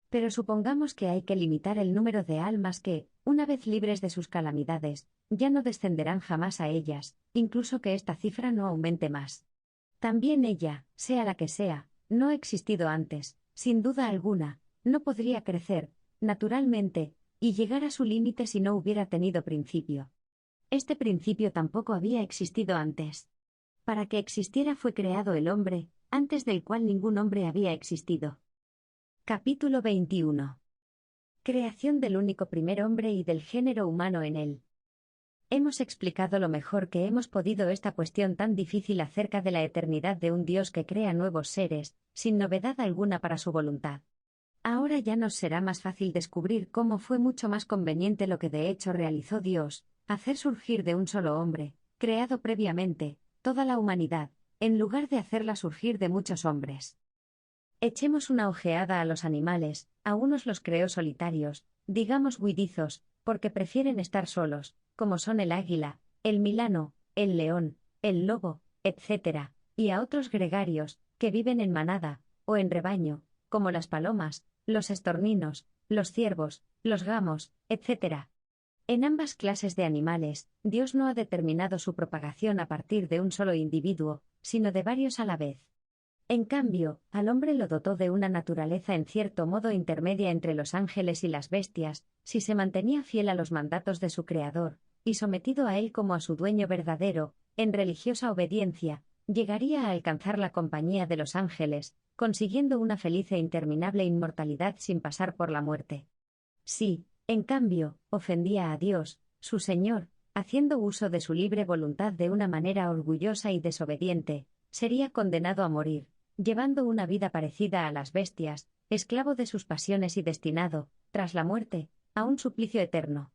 Pero supongamos que hay que limitar el número de almas que, una vez libres de sus calamidades, ya no descenderán jamás a ellas, incluso que esta cifra no aumente más. También ella, sea la que sea, no ha existido antes, sin duda alguna, no podría crecer, naturalmente, y llegar a su límite si no hubiera tenido principio. Este principio tampoco había existido antes. Para que existiera fue creado el hombre, antes del cual ningún hombre había existido. Capítulo 21. Creación del único primer hombre y del género humano en él. Hemos explicado lo mejor que hemos podido esta cuestión tan difícil acerca de la eternidad de un Dios que crea nuevos seres, sin novedad alguna para su voluntad. Ahora ya nos será más fácil descubrir cómo fue mucho más conveniente lo que de hecho realizó Dios, hacer surgir de un solo hombre, creado previamente, toda la humanidad, en lugar de hacerla surgir de muchos hombres. Echemos una ojeada a los animales, a unos los creó solitarios, digamos huidizos, porque prefieren estar solos, como son el águila, el milano, el león, el lobo, etc., y a otros gregarios, que viven en manada, o en rebaño, como las palomas, los estorninos, los ciervos, los gamos, etc. En ambas clases de animales, Dios no ha determinado su propagación a partir de un solo individuo, sino de varios a la vez. En cambio, al hombre lo dotó de una naturaleza en cierto modo intermedia entre los ángeles y las bestias, si se mantenía fiel a los mandatos de su Creador, y sometido a él como a su dueño verdadero, en religiosa obediencia, llegaría a alcanzar la compañía de los ángeles, consiguiendo una feliz e interminable inmortalidad sin pasar por la muerte. Si, en cambio, ofendía a Dios, su Señor, haciendo uso de su libre voluntad de una manera orgullosa y desobediente, sería condenado a morir, llevando una vida parecida a las bestias, esclavo de sus pasiones y destinado, tras la muerte, a un suplicio eterno.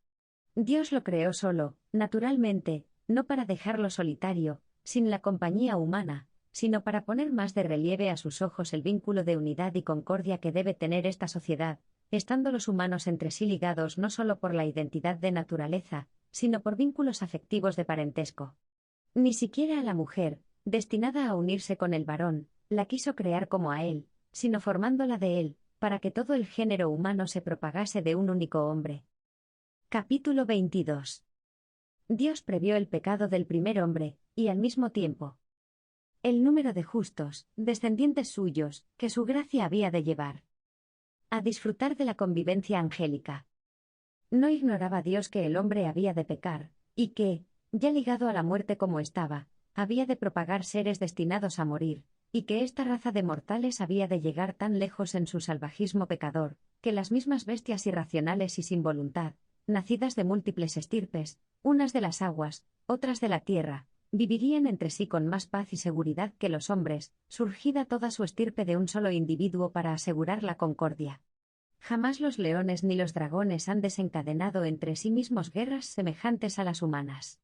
Dios lo creó solo, naturalmente, no para dejarlo solitario, sin la compañía humana, sino para poner más de relieve a sus ojos el vínculo de unidad y concordia que debe tener esta sociedad, estando los humanos entre sí ligados no solo por la identidad de naturaleza, sino por vínculos afectivos de parentesco. Ni siquiera a la mujer, destinada a unirse con el varón, la quiso crear como a él, sino formándola de él, para que todo el género humano se propagase de un único hombre. Capítulo 22. Dios previó el pecado del primer hombre, y al mismo tiempo el número de justos, descendientes suyos, que su gracia había de llevar a disfrutar de la convivencia angélica. No ignoraba Dios que el hombre había de pecar, y que, ya ligado a la muerte como estaba, había de propagar seres destinados a morir, y que esta raza de mortales había de llegar tan lejos en su salvajismo pecador, que las mismas bestias irracionales y sin voluntad, nacidas de múltiples estirpes, unas de las aguas, otras de la tierra, vivirían entre sí con más paz y seguridad que los hombres, surgida toda su estirpe de un solo individuo para asegurar la concordia. Jamás los leones ni los dragones han desencadenado entre sí mismos guerras semejantes a las humanas.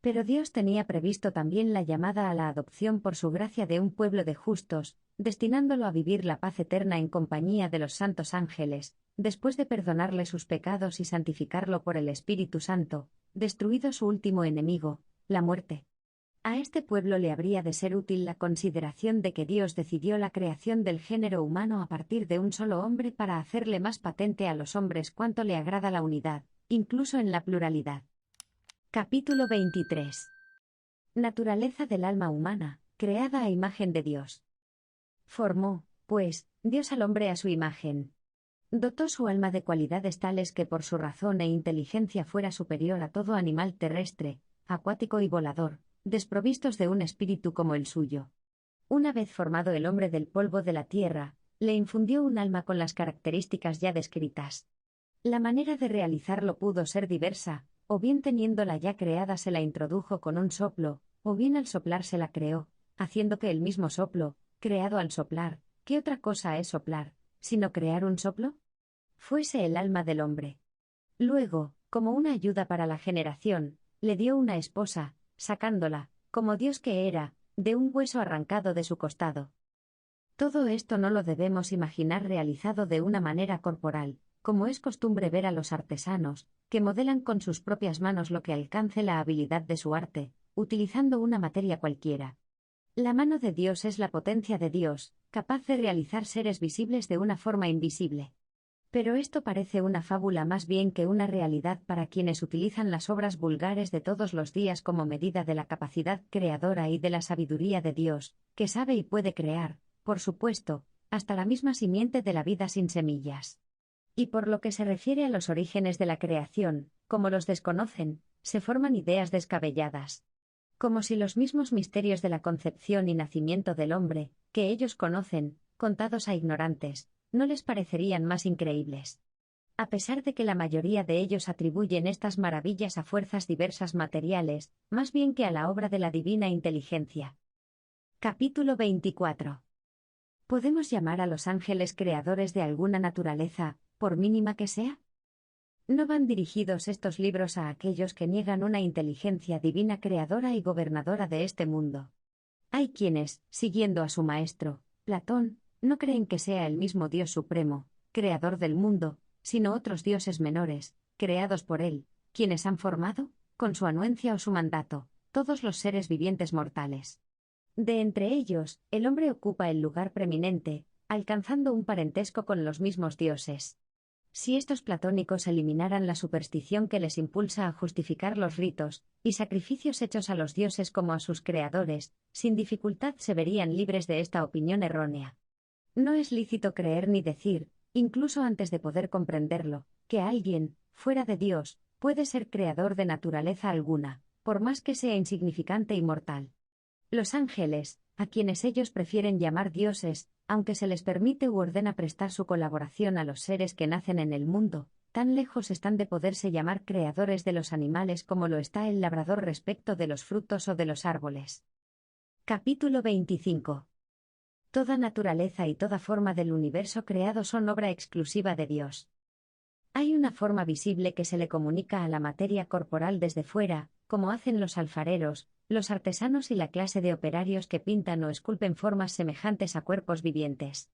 Pero Dios tenía previsto también la llamada a la adopción por su gracia de un pueblo de justos, destinándolo a vivir la paz eterna en compañía de los santos ángeles, después de perdonarle sus pecados y santificarlo por el Espíritu Santo, destruido su último enemigo, la muerte. A este pueblo le habría de ser útil la consideración de que Dios decidió la creación del género humano a partir de un solo hombre para hacerle más patente a los hombres cuánto le agrada la unidad, incluso en la pluralidad. Capítulo 23. Naturaleza del alma humana, creada a imagen de Dios. Formó, pues, Dios al hombre a su imagen. Dotó su alma de cualidades tales que por su razón e inteligencia fuera superior a todo animal terrestre, acuático y volador, desprovistos de un espíritu como el suyo. Una vez formado el hombre del polvo de la tierra, le infundió un alma con las características ya descritas. La manera de realizarlo pudo ser diversa, o bien teniéndola ya creada se la introdujo con un soplo, o bien al soplar se la creó, haciendo que el mismo soplo, creado al soplar, ¿qué otra cosa es soplar, sino crear un soplo? Fuese el alma del hombre. Luego, como una ayuda para la generación, le dio una esposa, sacándola, como Dios que era, de un hueso arrancado de su costado. Todo esto no lo debemos imaginar realizado de una manera corporal, como es costumbre ver a los artesanos, que modelan con sus propias manos lo que alcance la habilidad de su arte, utilizando una materia cualquiera. La mano de Dios es la potencia de Dios, capaz de realizar seres visibles de una forma invisible. Pero esto parece una fábula más bien que una realidad para quienes utilizan las obras vulgares de todos los días como medida de la capacidad creadora y de la sabiduría de Dios, que sabe y puede crear, por supuesto, hasta la misma simiente de la vida sin semillas. Y por lo que se refiere a los orígenes de la creación, como los desconocen, se forman ideas descabelladas. Como si los mismos misterios de la concepción y nacimiento del hombre, que ellos conocen, contados a ignorantes, no les parecerían más increíbles. A pesar de que la mayoría de ellos atribuyen estas maravillas a fuerzas diversas materiales, más bien que a la obra de la divina inteligencia. Capítulo 24. ¿Podemos llamar a los ángeles creadores de alguna naturaleza, por mínima que sea? ¿No van dirigidos estos libros a aquellos que niegan una inteligencia divina creadora y gobernadora de este mundo? Hay quienes, siguiendo a su maestro, Platón, no creen que sea el mismo Dios supremo, creador del mundo, sino otros dioses menores, creados por él, quienes han formado, con su anuencia o su mandato, todos los seres vivientes mortales. De entre ellos, el hombre ocupa el lugar preeminente, alcanzando un parentesco con los mismos dioses. Si estos platónicos eliminaran la superstición que les impulsa a justificar los ritos y sacrificios hechos a los dioses como a sus creadores, sin dificultad se verían libres de esta opinión errónea. No es lícito creer ni decir, incluso antes de poder comprenderlo, que alguien, fuera de Dios, puede ser creador de naturaleza alguna, por más que sea insignificante y mortal. Los ángeles, a quienes ellos prefieren llamar dioses, aunque se les permite u ordena prestar su colaboración a los seres que nacen en el mundo, tan lejos están de poderse llamar creadores de los animales como lo está el labrador respecto de los frutos o de los árboles. Capítulo 25. Toda naturaleza y toda forma del universo creado son obra exclusiva de Dios. Hay una forma visible que se le comunica a la materia corporal desde fuera, como hacen los alfareros, los artesanos y la clase de operarios que pintan o esculpen formas semejantes a cuerpos vivientes.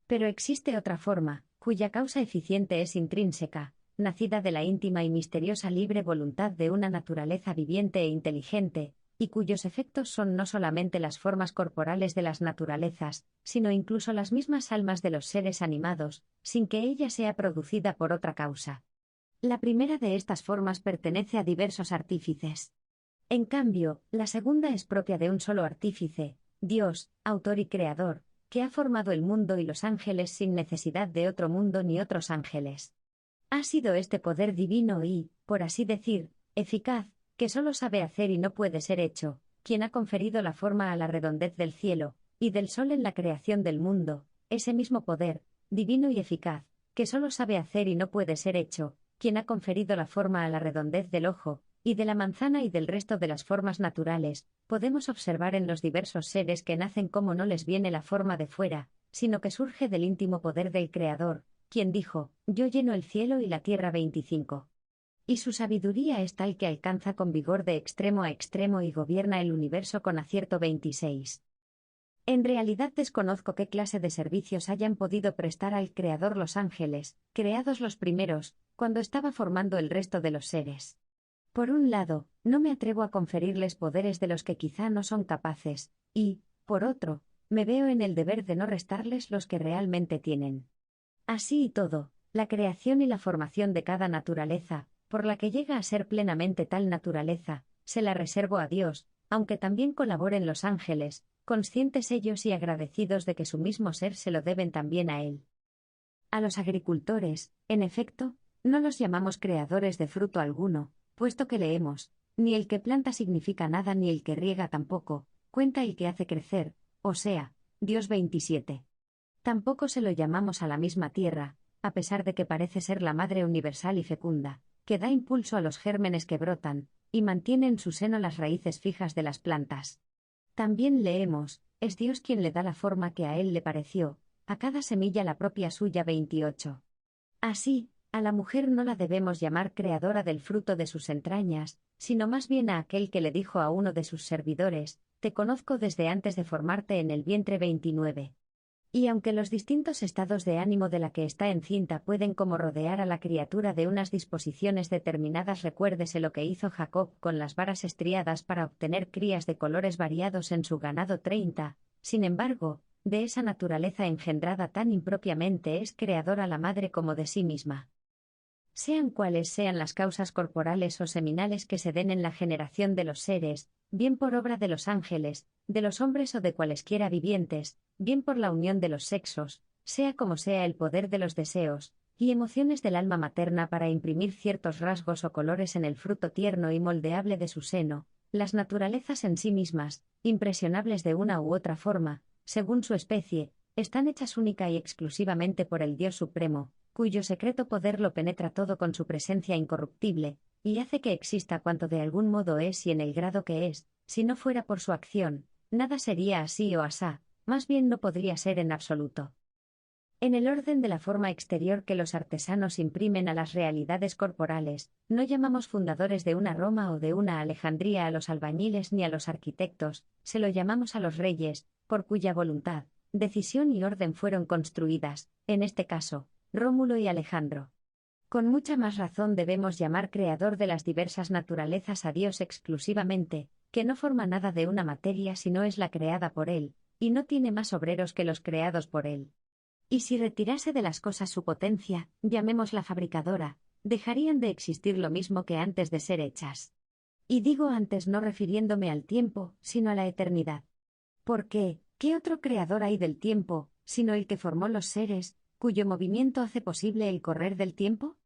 Pero existe otra forma, cuya causa eficiente es intrínseca, nacida de la íntima y misteriosa libre voluntad de una naturaleza viviente e inteligente, y cuyos efectos son no solamente las formas corporales de las naturalezas, sino incluso las mismas almas de los seres animados, sin que ella sea producida por otra causa. La primera de estas formas pertenece a diversos artífices. En cambio, la segunda es propia de un solo artífice, Dios, autor y creador, que ha formado el mundo y los ángeles sin necesidad de otro mundo ni otros ángeles. Ha sido este poder divino y, por así decir, eficaz, que solo sabe hacer y no puede ser hecho, quien ha conferido la forma a la redondez del cielo, y del sol en la creación del mundo, ese mismo poder, divino y eficaz, que solo sabe hacer y no puede ser hecho, quien ha conferido la forma a la redondez del ojo, y de la manzana y del resto de las formas naturales, podemos observar en los diversos seres que nacen cómo no les viene la forma de fuera, sino que surge del íntimo poder del Creador, quien dijo, yo lleno el cielo y la tierra 25. Y su sabiduría es tal que alcanza con vigor de extremo a extremo y gobierna el universo con acierto 26. En realidad desconozco qué clase de servicios hayan podido prestar al Creador los ángeles, creados los primeros, cuando estaba formando el resto de los seres. Por un lado, no me atrevo a conferirles poderes de los que quizá no son capaces, y, por otro, me veo en el deber de no restarles los que realmente tienen. Así y todo, la creación y la formación de cada naturaleza, por la que llega a ser plenamente tal naturaleza, se la reservo a Dios, aunque también colaboren los ángeles, conscientes ellos y agradecidos de que su mismo ser se lo deben también a Él. A los agricultores, en efecto, no los llamamos creadores de fruto alguno, puesto que leemos, ni el que planta significa nada ni el que riega tampoco, cuenta el que hace crecer, o sea, Dios 27. Tampoco se lo llamamos a la misma tierra, a pesar de que parece ser la madre universal y fecunda, que da impulso a los gérmenes que brotan, y mantiene en su seno las raíces fijas de las plantas. También leemos, es Dios quien le da la forma que a él le pareció, a cada semilla la propia suya 28. Así, a la mujer no la debemos llamar creadora del fruto de sus entrañas, sino más bien a aquel que le dijo a uno de sus servidores, te conozco desde antes de formarte en el vientre 29. Y aunque los distintos estados de ánimo de la que está encinta pueden como rodear a la criatura de unas disposiciones determinadas, recuérdese lo que hizo Jacob con las varas estriadas para obtener crías de colores variados en su ganado 30, sin embargo, de esa naturaleza engendrada tan impropiamente es creadora la madre como de sí misma. Sean cuales sean las causas corporales o seminales que se den en la generación de los seres, bien por obra de los ángeles, de los hombres o de cualesquiera vivientes, bien por la unión de los sexos, sea como sea el poder de los deseos y emociones del alma materna para imprimir ciertos rasgos o colores en el fruto tierno y moldeable de su seno, las naturalezas en sí mismas, impresionables de una u otra forma, según su especie, están hechas única y exclusivamente por el Dios Supremo, cuyo secreto poder lo penetra todo con su presencia incorruptible, y hace que exista cuanto de algún modo es y en el grado que es, si no fuera por su acción, nada sería así o asá, más bien no podría ser en absoluto. En el orden de la forma exterior que los artesanos imprimen a las realidades corporales, no llamamos fundadores de una Roma o de una Alejandría a los albañiles ni a los arquitectos, se lo llamamos a los reyes, por cuya voluntad, decisión y orden fueron construidas, en este caso, Rómulo y Alejandro. Con mucha más razón debemos llamar creador de las diversas naturalezas a Dios exclusivamente, que no forma nada de una materia si no es la creada por Él, y no tiene más obreros que los creados por Él. Y si retirase de las cosas su potencia, llamémosla fabricadora, dejarían de existir lo mismo que antes de ser hechas. Y digo antes no refiriéndome al tiempo, sino a la eternidad. Porque, ¿qué otro creador hay del tiempo, sino el que formó los seres, cuyo movimiento hace posible el correr del tiempo?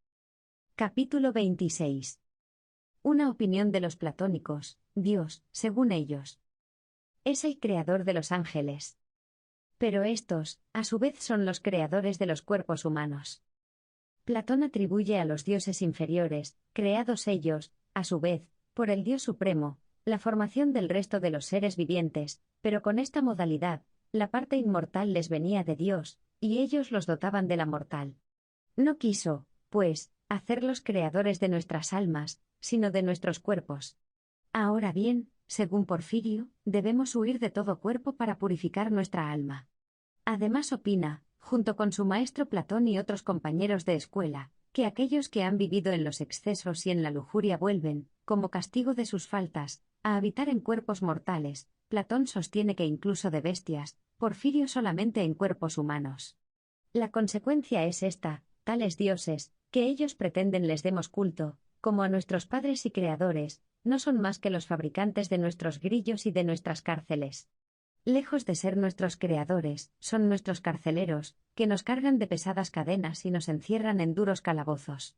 Capítulo 26. Una opinión de los platónicos, Dios, según ellos, es el creador de los ángeles. Pero estos, a su vez, son los creadores de los cuerpos humanos. Platón atribuye a los dioses inferiores, creados ellos, a su vez, por el Dios Supremo, la formación del resto de los seres vivientes, pero con esta modalidad, la parte inmortal les venía de Dios, y ellos los dotaban de la mortal. No quiso, pues, hacerlos creadores de nuestras almas, sino de nuestros cuerpos. Ahora bien, según Porfirio, debemos huir de todo cuerpo para purificar nuestra alma. Además opina, junto con su maestro Platón y otros compañeros de escuela, que aquellos que han vivido en los excesos y en la lujuria vuelven, como castigo de sus faltas, a habitar en cuerpos mortales. Platón sostiene que incluso de bestias, Porfirio solamente en cuerpos humanos. La consecuencia es esta: tales dioses, que ellos pretenden les demos culto, como a nuestros padres y creadores, no son más que los fabricantes de nuestros grillos y de nuestras cárceles. Lejos de ser nuestros creadores, son nuestros carceleros, que nos cargan de pesadas cadenas y nos encierran en duros calabozos.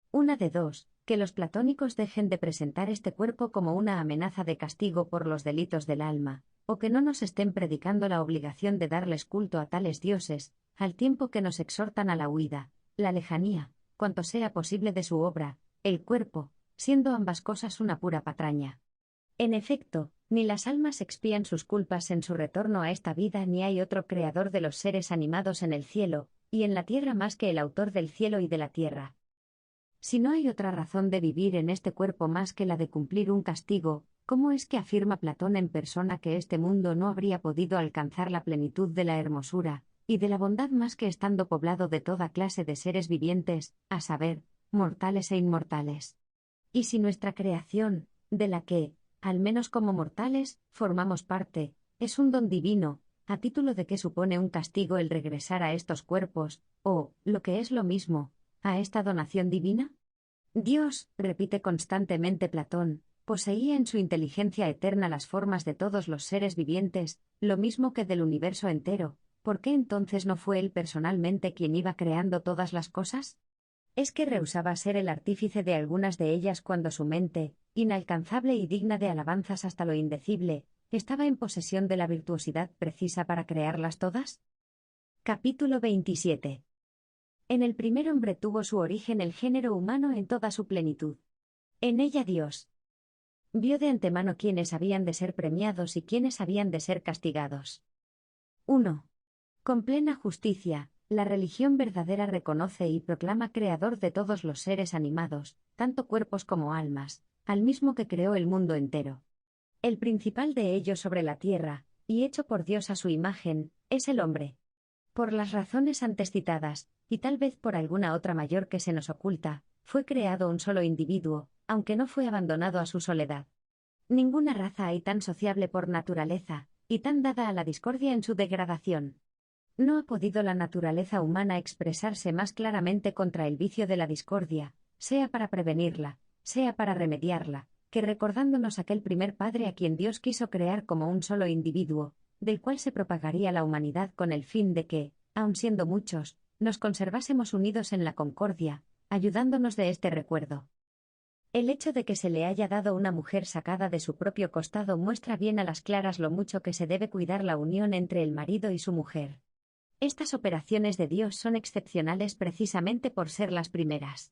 Una de dos: que los platónicos dejen de presentar este cuerpo como una amenaza de castigo por los delitos del alma, o que no nos estén predicando la obligación de darles culto a tales dioses, al tiempo que nos exhortan a la huida, la lejanía, cuanto sea posible de su obra, el cuerpo, siendo ambas cosas una pura patraña. En efecto, ni las almas expían sus culpas en su retorno a esta vida, ni hay otro creador de los seres animados en el cielo y en la tierra más que el autor del cielo y de la tierra. Si no hay otra razón de vivir en este cuerpo más que la de cumplir un castigo, ¿cómo es que afirma Platón en persona que este mundo no habría podido alcanzar la plenitud de la hermosura y de la bondad más que estando poblado de toda clase de seres vivientes, a saber, mortales e inmortales? Y si nuestra creación, de la que, al menos como mortales, formamos parte, es un don divino, a título de que supone un castigo el regresar a estos cuerpos, o, lo que es lo mismo, a esta donación divina? Dios, repite constantemente Platón, poseía en su inteligencia eterna las formas de todos los seres vivientes, lo mismo que del universo entero. ¿Por qué entonces no fue él personalmente quien iba creando todas las cosas? ¿Es que rehusaba ser el artífice de algunas de ellas cuando su mente, inalcanzable y digna de alabanzas hasta lo indecible, estaba en posesión de la virtuosidad precisa para crearlas todas? Capítulo 27. En el primer hombre tuvo su origen el género humano en toda su plenitud. En ella Dios vio de antemano quiénes habían de ser premiados y quiénes habían de ser castigados. 1. Con plena justicia, la religión verdadera reconoce y proclama creador de todos los seres animados, tanto cuerpos como almas, al mismo que creó el mundo entero. El principal de ellos sobre la tierra, y hecho por Dios a su imagen, es el hombre. Por las razones antes citadas, y tal vez por alguna otra mayor que se nos oculta, fue creado un solo individuo, aunque no fue abandonado a su soledad. Ninguna raza hay tan sociable por naturaleza, y tan dada a la discordia en su degradación. No ha podido la naturaleza humana expresarse más claramente contra el vicio de la discordia, sea para prevenirla, sea para remediarla, que recordándonos aquel primer Padre a quien Dios quiso crear como un solo individuo, del cual se propagaría la humanidad con el fin de que, aun siendo muchos, nos conservásemos unidos en la concordia, ayudándonos de este recuerdo. El hecho de que se le haya dado una mujer sacada de su propio costado muestra bien a las claras lo mucho que se debe cuidar la unión entre el marido y su mujer. Estas operaciones de Dios son excepcionales precisamente por ser las primeras.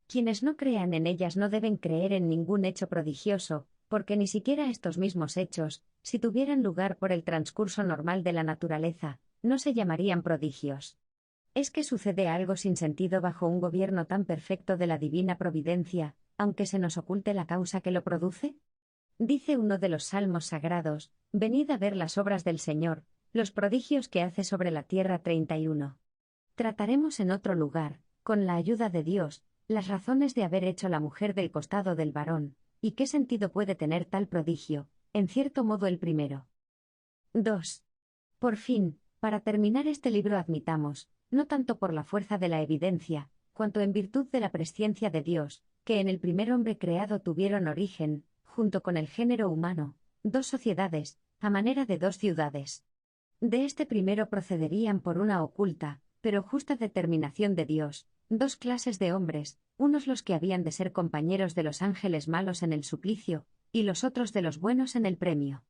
Quienes no crean en ellas no deben creer en ningún hecho prodigioso, porque ni siquiera estos mismos hechos, si tuvieran lugar por el transcurso normal de la naturaleza, no se llamarían prodigios. ¿Es que sucede algo sin sentido bajo un gobierno tan perfecto de la divina providencia, aunque se nos oculte la causa que lo produce? Dice uno de los salmos sagrados: venid a ver las obras del Señor, los prodigios que hace sobre la tierra. 31. Trataremos en otro lugar, con la ayuda de Dios, las razones de haber hecho la mujer del costado del varón, y qué sentido puede tener tal prodigio, en cierto modo el primero. 2. Por fin, para terminar este libro admitamos, no tanto por la fuerza de la evidencia, cuanto en virtud de la presciencia de Dios, que en el primer hombre creado tuvieron origen, junto con el género humano, dos sociedades, a manera de dos ciudades. De este primero procederían por una oculta, pero justa determinación de Dios, dos clases de hombres, unos los que habían de ser compañeros de los ángeles malos en el suplicio, y los otros de los buenos en el premio.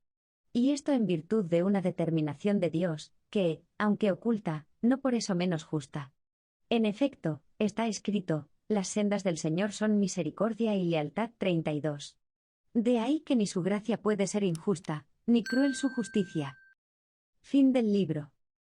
Y esto en virtud de una determinación de Dios, que, aunque oculta, no por eso menos justa. En efecto, está escrito: las sendas del Señor son misericordia y lealtad. 32. De ahí que ni su gracia puede ser injusta, ni cruel su justicia. Fin del libro.